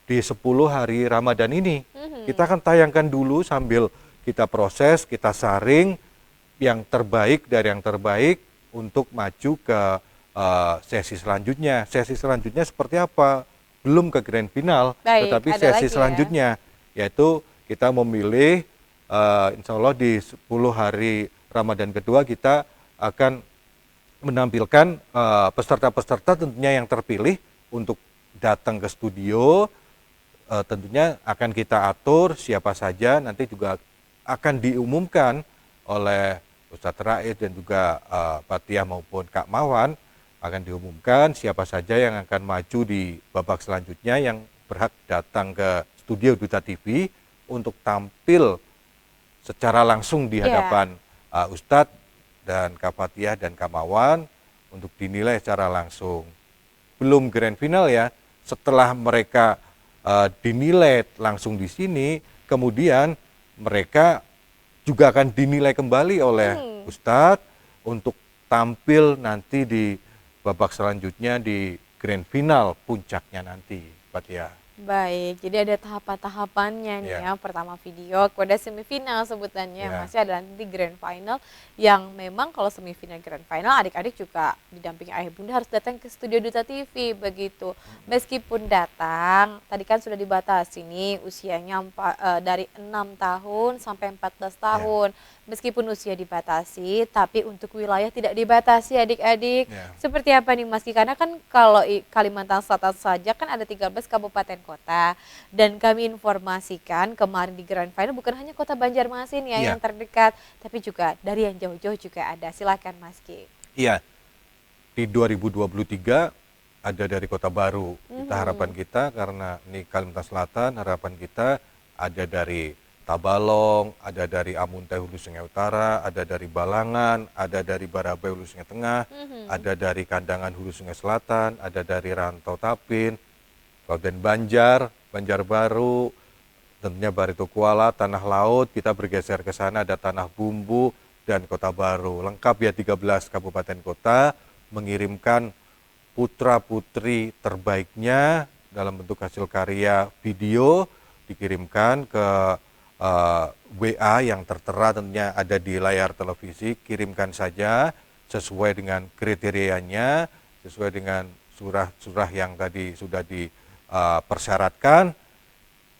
di 10 hari Ramadan ini. Kita akan tayangkan dulu sambil kita proses, kita saring yang terbaik dari yang terbaik untuk maju ke sesi selanjutnya. Sesi selanjutnya seperti apa? Belum ke grand final, tetapi sesi selanjutnya yaitu kita memilih insya Allah di 10 hari Ramadan kedua kita akan menampilkan peserta-peserta tentunya yang terpilih untuk datang ke studio. Tentunya akan kita atur siapa saja, nanti juga akan diumumkan oleh Ustadz Rais dan juga Fathiah maupun Kak Mawan, akan diumumkan siapa saja yang akan maju di babak selanjutnya yang berhak datang ke studio Duta TV untuk tampil secara langsung di hadapan Ustadz dan Kak Fathiah dan Kak Mawan untuk dinilai secara langsung. Belum grand final ya, setelah mereka dinilai langsung di sini, kemudian mereka juga akan dinilai kembali oleh Ustadz untuk tampil nanti di babak selanjutnya di grand final puncaknya nanti, Fathiah. Baik, jadi ada tahapan-tahapannya nih ya. Ya, Pertama video, kemudian semifinal sebutannya. ya, Masih ada nanti grand final yang memang kalau semifinal grand final adik-adik juga didampingi ayah bunda harus datang ke studio Duta TV begitu. Meskipun datang, tadi kan sudah dibatasi nih usianya dari 6 tahun sampai 14 ya, tahun. Meskipun usia dibatasi, tapi untuk wilayah tidak dibatasi adik-adik. ya. Seperti apa nih Mas Ki? Karena kan kalau Kalimantan Selatan saja kan ada 13 kabupaten kota. Dan kami informasikan kemarin di Grand Final bukan hanya kota Banjarmasin ya Iya, yang terdekat, tapi juga dari yang jauh-jauh juga ada. Silakan Mas Ki. iya. Di 2023 ada dari Kota Baru. Harapan Mhm. kita karena ini Kalimantan Selatan, harapan kita ada dari Tabalong, ada dari Amuntai Hulu Sungai Utara, ada dari Balangan, ada dari Barabai Hulu Sungai Tengah, Mhm. ada dari Kandangan Hulu Sungai Selatan, ada dari Rantau Tapin, Kabupaten Banjar, Banjarbaru, tentunya Barito Kuala, Tanah Laut, kita bergeser ke sana ada Tanah Bumbu dan Kota Baru. Lengkap ya 13 kabupaten kota mengirimkan putra-putri terbaiknya dalam bentuk hasil karya video dikirimkan ke WA yang tertera tentunya ada di layar televisi. Kirimkan saja sesuai dengan kriterianya, sesuai dengan surah-surah yang tadi sudah dipersyaratkan,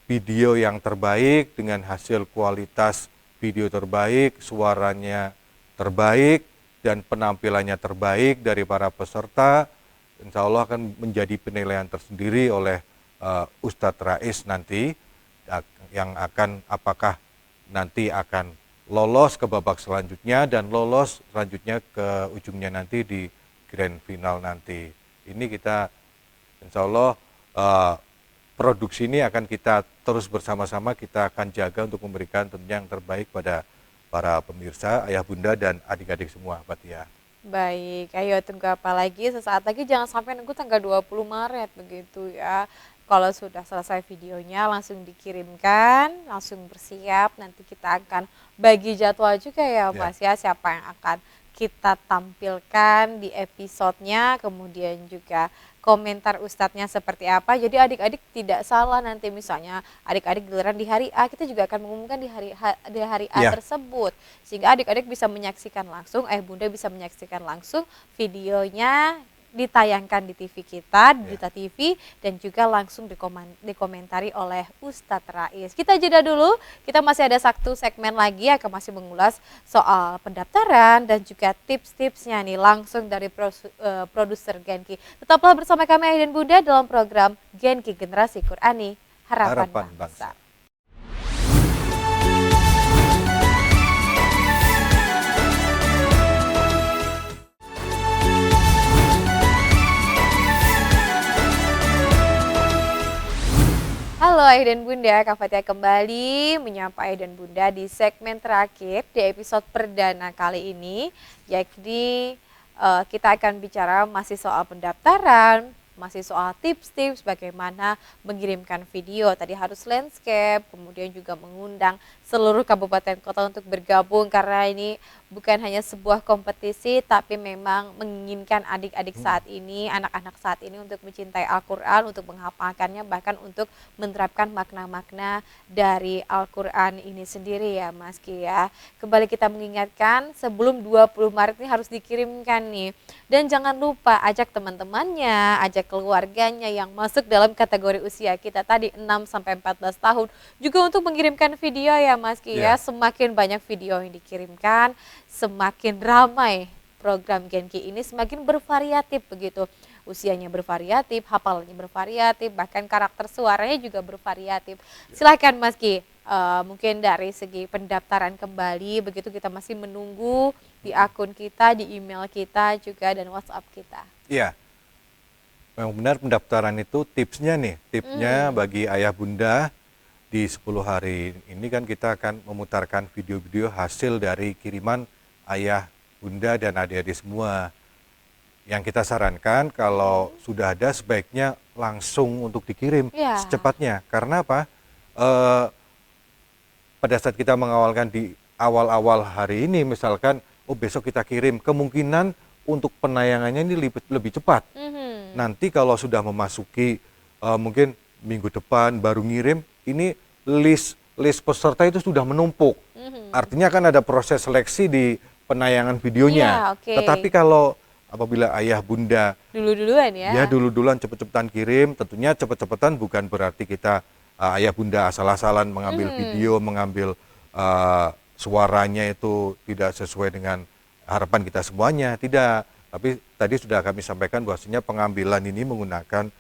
video yang terbaik dengan hasil kualitas video terbaik, suaranya terbaik, dan penampilannya terbaik dari para peserta. Insya Allah akan menjadi penilaian tersendiri oleh Ustadz Rais nanti, yang akan apakah nanti akan lolos ke babak selanjutnya dan lolos selanjutnya ke ujungnya nanti di grand final nanti. Ini kita insya Allah produksi ini akan kita terus bersama-sama, kita akan jaga untuk memberikan tentunya yang terbaik pada para pemirsa, ayah bunda dan adik-adik semua, Fathia. Baik, ayo tunggu apa lagi? Sesaat lagi jangan sampai nunggu tanggal 20 Maret begitu ya. Kalau sudah selesai videonya langsung dikirimkan, langsung bersiap. Nanti kita akan bagi jadwal juga ya Ya, Mas ya, siapa yang akan kita tampilkan di episodenya, kemudian juga komentar ustadznya seperti apa. Jadi adik-adik tidak salah nanti misalnya adik-adik giliran di hari A, kita juga akan mengumumkan di hari A ya, tersebut. Sehingga adik-adik bisa menyaksikan langsung, bunda bisa menyaksikan langsung videonya ditayangkan di TV kita, di ya. Duta TV, dan juga langsung dikomentari oleh Ustadz Rais. Kita jeda dulu, kita masih ada satu segmen lagi akan masih mengulas soal pendaftaran dan juga tips-tipsnya nih langsung dari produser Genki. Tetaplah bersama kami Ayah dan Bunda dalam program Genki Generasi Qurani Harapan Harapan Bangsa. bangsa. Halo Ayah dan Bunda, Kak Fatia kembali menyapa Ayah dan Bunda di segmen terakhir di episode perdana kali ini, yakni kita akan bicara masih soal pendaftaran, masih soal tips-tips bagaimana mengirimkan video. Tadi harus landscape, kemudian juga mengundang seluruh kabupaten kota untuk bergabung karena ini bukan hanya sebuah kompetisi tapi memang menginginkan adik-adik saat ini, anak-anak saat ini untuk mencintai Al-Quran, untuk menghafalkannya, bahkan untuk menerapkan makna-makna dari Al-Quran ini sendiri ya Mas Ki ya. Kembali kita mengingatkan sebelum 20 Maret ini harus dikirimkan nih. Dan jangan lupa ajak teman-temannya, ajak keluarganya yang masuk dalam kategori usia kita tadi 6-14 tahun juga untuk mengirimkan video ya Mas Ki ya. Ya, Semakin banyak video yang dikirimkan, semakin ramai program Genki ini, semakin bervariatif begitu. Usianya bervariatif, hafalannya bervariatif, bahkan karakter suaranya juga bervariatif. Silahkan Mas Ki, mungkin dari segi pendaftaran kembali begitu kita masih menunggu di akun kita, di email kita juga dan WhatsApp kita. iya. Memang benar pendaftaran itu tipsnya nih, tipsnya bagi ayah bunda di 10 hari ini kan kita akan memutarkan video-video hasil dari kiriman ayah bunda dan adik-adik semua. Yang kita sarankan kalau sudah ada sebaiknya langsung untuk dikirim Ya, secepatnya. Karena apa? Eh, pada saat kita mengawalkan di awal-awal hari ini misalkan, oh besok kita kirim, kemungkinan untuk penayangannya ini lebih cepat. mhm, Nanti kalau sudah memasuki mungkin minggu depan baru ngirim, ini list peserta itu sudah menumpuk. Artinya kan ada proses seleksi di penayangan videonya. Iya, oke. Tetapi kalau apabila ayah bunda Dulu-duluan ya. ya dulu-duluan cepet-cepetan kirim, tentunya cepet-cepetan bukan berarti kita ayah bunda asal-asalan mengambil video, mengambil suaranya itu tidak sesuai dengan harapan kita semuanya, tidak. Tapi tadi sudah kami sampaikan bahwasanya pengambilan ini menggunakan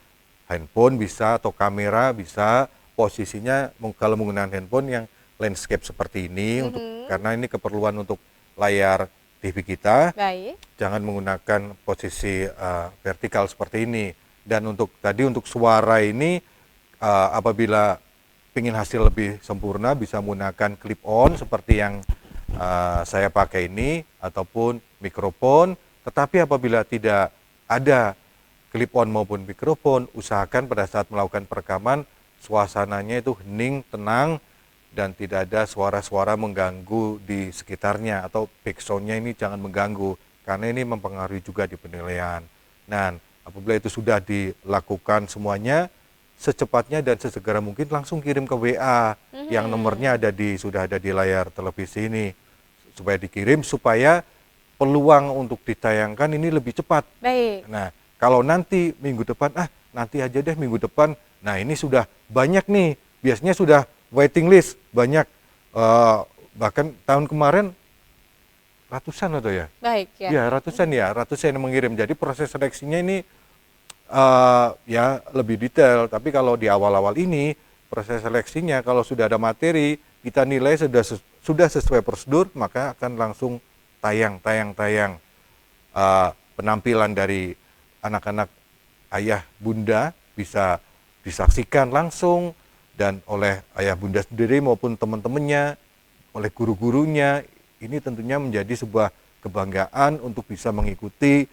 handphone bisa atau kamera bisa, posisinya kalau menggunakan handphone yang landscape seperti ini untuk karena ini keperluan untuk layar TV kita. Baik. Jangan menggunakan posisi vertikal seperti ini. Dan untuk suara ini apabila ingin hasil lebih sempurna bisa menggunakan clip on seperti yang saya pakai ini ataupun mikrofon. Tetapi apabila tidak ada clip on maupun mikrofon, usahakan pada saat melakukan perekaman suasananya itu hening, tenang, dan tidak ada suara-suara mengganggu di sekitarnya atau backsoundnya ini jangan mengganggu karena ini mempengaruhi juga di penilaian. Dan apabila itu sudah dilakukan semuanya, secepatnya dan sesegera mungkin langsung kirim ke WA yang nomornya sudah ada di layar televisi ini supaya dikirim supaya peluang untuk ditayangkan ini lebih cepat. Baik. Nah, kalau nanti minggu depan, nanti aja deh minggu depan. Nah, ini sudah banyak nih. Biasanya sudah waiting list banyak. Bahkan tahun kemarin ratusan atau ya? Baik ya. Ya, ratusan yang mengirim. Jadi proses seleksinya ini ya lebih detail. Tapi kalau di awal-awal ini proses seleksinya kalau sudah ada materi, kita nilai sudah sesuai prosedur, maka akan langsung tayang penampilan dari anak-anak ayah bunda bisa disaksikan langsung dan oleh ayah bunda sendiri maupun teman-temannya, oleh guru-gurunya. Ini tentunya menjadi sebuah kebanggaan untuk bisa mengikuti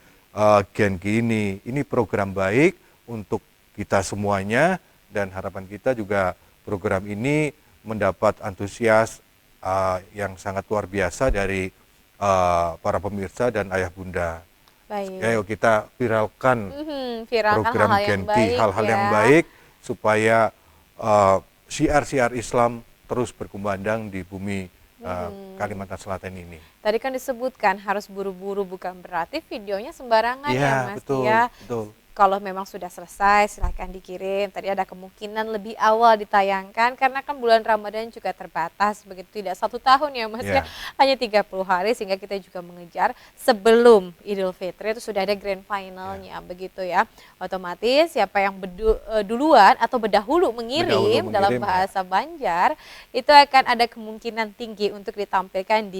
Genki ini. Ini program baik untuk kita semuanya dan harapan kita juga program ini mendapat antusias yang sangat luar biasa dari para pemirsa dan ayah bunda. Baik. Ayo kita viralkan program hal-hal yang Genki, baik hal-hal ya. yang baik supaya syiar-syiar Islam terus berkumandang di bumi Kalimantan Selatan ini. Tadi kan disebutkan harus buru-buru, bukan berarti videonya sembarangan ya Mas betul, ya. betul. Kalau memang sudah selesai silahkan dikirim. Tadi ada kemungkinan lebih awal ditayangkan karena kan bulan Ramadan juga terbatas begitu, tidak 1 tahun ya Mas ya. Hanya 30 hari sehingga kita juga mengejar sebelum Idul Fitri itu sudah ada grand finalnya begitu ya. Otomatis siapa yang duluan atau berdahulu mengirim dalam bahasa Banjar itu akan ada kemungkinan tinggi untuk ditampilkan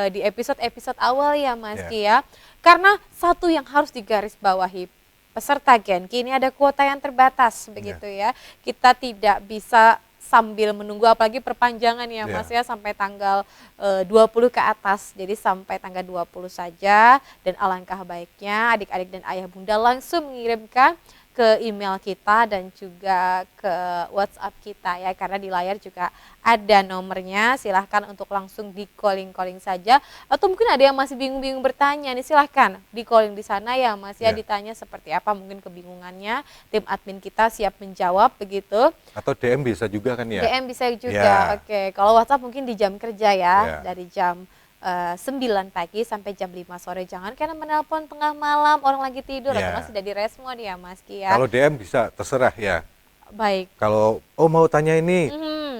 di episode-episode awal ya Mas ya. Karena satu yang harus digarisbawahi, peserta Genki ini ada kuota yang terbatas begitu ya. Kita tidak bisa sambil menunggu apalagi perpanjangan ya Mas ya sampai tanggal 20 ke atas. Jadi sampai tanggal 20 saja dan alangkah baiknya adik-adik dan ayah bunda langsung mengirimkan ke email kita dan juga ke WhatsApp kita ya, karena di layar juga ada nomornya. Silahkan untuk langsung di calling saja, atau mungkin ada yang masih bingung-bingung bertanya nih, silahkan di calling di sana ya Mas ya, ditanya seperti apa mungkin kebingungannya, tim admin kita siap menjawab begitu. Atau DM bisa juga kan ya? DM bisa juga, oke. Kalau WhatsApp mungkin di jam kerja ya, dari jam 9 pagi sampai jam 5 sore. Jangan karena menelpon tengah malam, orang lagi tidur atau sudah direspon ya Mas Ki ya. Kalau DM bisa, terserah ya. Baik. Kalau mau tanya ini,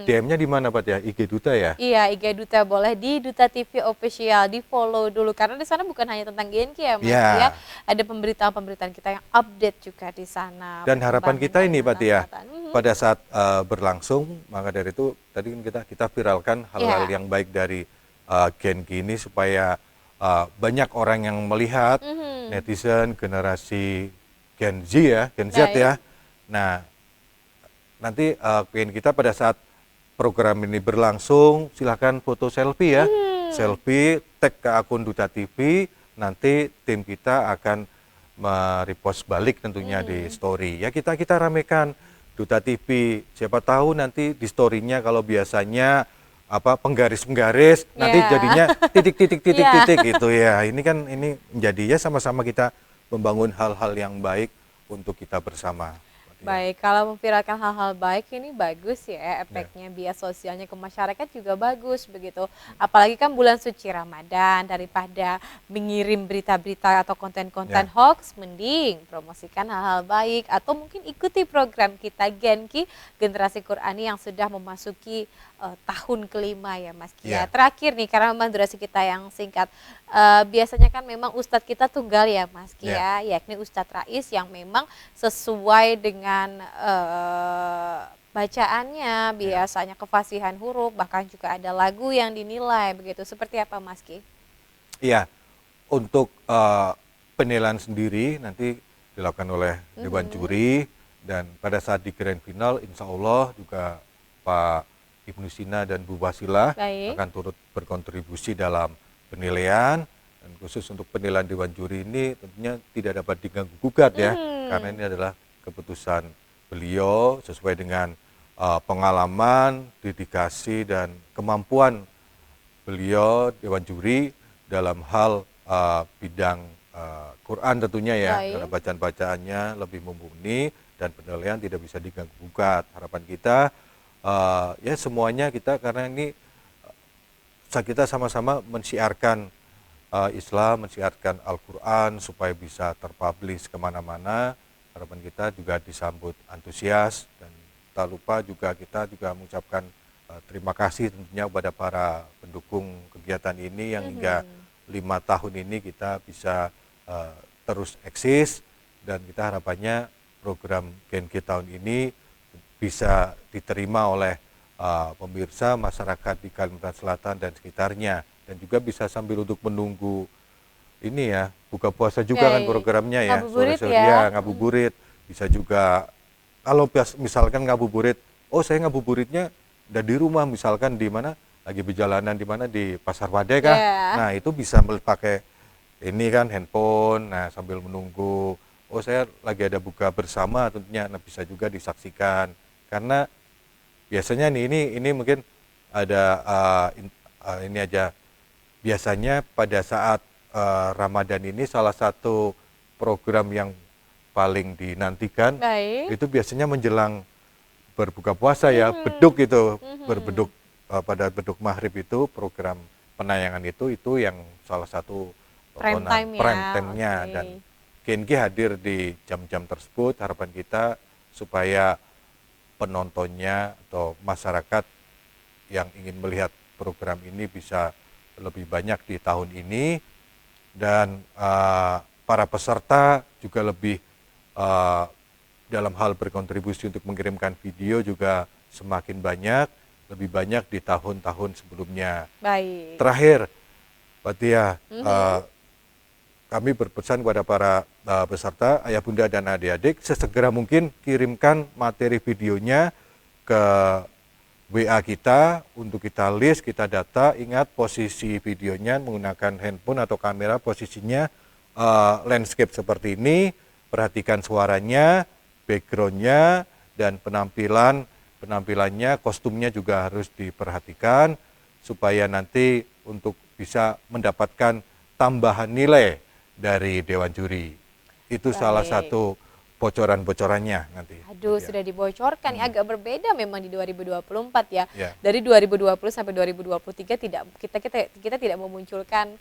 DM-nya di mana Pak ya? IG Duta ya? Iya, IG Duta boleh di Duta TV Official, di follow dulu karena di sana bukan hanya tentang Genki ya Mas ya. Ada pemberitaan-pemberitaan kita yang update juga di sana. Dan harapan kita ini Pak ya, pada saat berlangsung, maka dari itu tadi kita viralkan hal-hal yang baik dari Genki ini supaya banyak orang yang melihat, netizen generasi Gen Z ya. Nah, nanti klien kita pada saat program ini berlangsung silahkan foto selfie ya, selfie tag ke akun Duta TV, nanti tim kita akan merepost balik tentunya di story. Ya kita ramekan Duta TV, siapa tahu nanti di story-nya kalau biasanya penggaris-penggaris nanti jadinya titik gitu ya. Ini kan menjadi ya sama-sama kita membangun hal-hal yang baik untuk kita bersama. Baik, kalau memviralkan hal-hal baik ini bagus ya efeknya, bias sosialnya ke masyarakat juga bagus begitu. Apalagi kan bulan suci Ramadan, daripada mengirim berita-berita atau konten-konten Ya. hoax, mending promosikan hal-hal baik atau mungkin ikuti program kita Genki Generasi Qurani yang sudah memasuki tahun kelima ya Mas Ki ya. Ya. Terakhir nih karena memang durasi kita yang singkat, biasanya kan memang ustadz kita tunggal ya Mas Ki ya, yakni Ustadz Rais yang memang sesuai dengan bacaannya, biasanya kefasihan huruf, bahkan juga ada lagu yang dinilai begitu. Seperti apa Mas Ki? Iya, untuk penilaian sendiri nanti dilakukan oleh Dewan Juri, dan pada saat di grand final insya Allah juga Pak Ibnu Sina dan Bu Wasilah Baik. akan turut berkontribusi dalam penilaian, dan khusus untuk penilaian Dewan Juri ini tentunya tidak dapat diganggu gugat ya, karena ini adalah keputusan beliau sesuai dengan pengalaman, dedikasi dan kemampuan beliau Dewan Juri dalam hal bidang Quran tentunya ya. Baik. Dalam bacaan-bacaannya lebih mumpuni dan penilaian tidak bisa diganggu gugat. Harapan kita ya semuanya kita, karena ini kita sama-sama mensiarkan Islam, mensiarkan Al-Quran supaya bisa terpublish kemana-mana. Harapan kita juga disambut antusias, dan tak lupa juga kita juga mengucapkan terima kasih tentunya kepada para pendukung kegiatan ini yang hingga 5 tahun ini kita bisa terus eksis, dan kita harapannya program Genki tahun ini bisa diterima oleh pemirsa masyarakat di Kalimantan Selatan dan sekitarnya, dan juga bisa sambil untuk menunggu ini ya, buka puasa juga kan Baik. programnya ya, Ngabuburit sore-sore ya. ya, ngabuburit. Bisa juga kalau misalkan ngabuburit, oh saya ngabuburitnya udah di rumah, misalkan di mana lagi perjalanan, di mana di Pasar Wadai kah? Ya. Nah itu bisa pakai ini kan handphone, nah sambil menunggu, oh saya lagi ada buka bersama tentunya, nah bisa juga disaksikan. Karena biasanya nih ini mungkin ada ini aja, biasanya pada saat Ramadan ini salah satu program yang paling dinantikan Baik. itu biasanya menjelang berbuka puasa ya, beduk itu, berbeduk pada beduk maghrib itu program penayangan itu yang salah satu Prime tontonan, time ya. prime time-nya. Oke. Dan Genki hadir di jam-jam tersebut. Harapan kita supaya penontonnya atau masyarakat yang ingin melihat program ini bisa lebih banyak di tahun ini, dan para peserta juga lebih dalam hal berkontribusi untuk mengirimkan video juga semakin banyak, lebih banyak di tahun-tahun sebelumnya. Baik. Terakhir, Pak Tia, kami berpesan kepada para peserta, ayah bunda dan adik-adik, sesegera mungkin kirimkan materi videonya ke WA kita untuk kita list, kita data. Ingat posisi videonya menggunakan handphone atau kamera, posisinya landscape seperti ini. Perhatikan suaranya, backgroundnya, dan penampilannya, kostumnya juga harus diperhatikan supaya nanti untuk bisa mendapatkan tambahan nilai dari Dewan Juri. Itu salah Baik. satu bocoran-bocorannya nanti. Aduh, Ya. sudah dibocorkan. Ini agak berbeda memang di 2024 ya. Ya. Dari 2020 sampai 2023 kita tidak memunculkan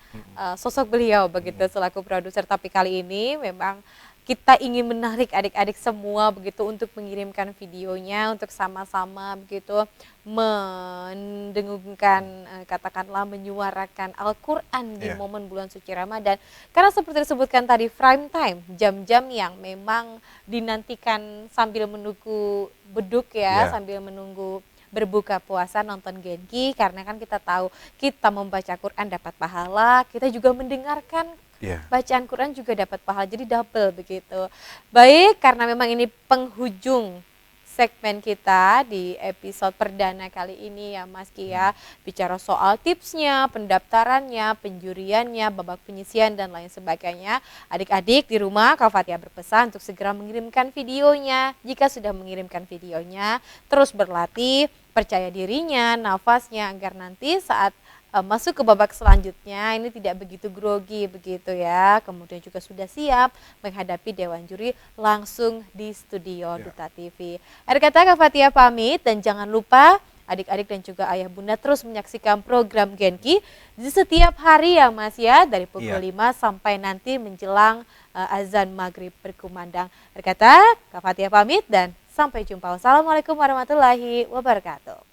sosok beliau begitu selaku produser, tapi kali ini memang kita ingin menarik adik-adik semua begitu untuk mengirimkan videonya untuk sama-sama begitu mendengungkan, katakanlah menyuarakan Al-Quran di Iya. momen bulan suci Ramadan. Karena seperti disebutkan tadi, prime time, jam-jam yang memang dinantikan sambil menunggu beduk ya, Iya. sambil menunggu berbuka puasa nonton Genki, karena kan kita tahu kita membaca Quran dapat pahala, kita juga mendengarkan Iya. bacaan Quran juga dapat pahala, jadi double begitu. Baik, karena memang ini penghujung segmen kita di episode perdana kali ini ya Mas Ki ya, bicara soal tipsnya, pendaftarannya, penjuriannya, babak penyisian dan lain sebagainya. Adik-adik di rumah, Kak Fatia berpesan untuk segera mengirimkan videonya. Jika sudah mengirimkan videonya, terus berlatih, percaya dirinya, nafasnya, agar nanti saat masuk ke babak selanjutnya ini tidak begitu grogi begitu ya. Kemudian juga sudah siap menghadapi dewan juri langsung di studio Duta TV. Akhir kata Kak Fathia pamit dan jangan lupa adik-adik dan juga ayah bunda terus menyaksikan program Genki di setiap hari ya Mas ya, dari pukul 5 sampai nanti menjelang azan maghrib berkumandang. Berkata Kak Fathia pamit dan sampai jumpa. Wassalamualaikum warahmatullahi wabarakatuh.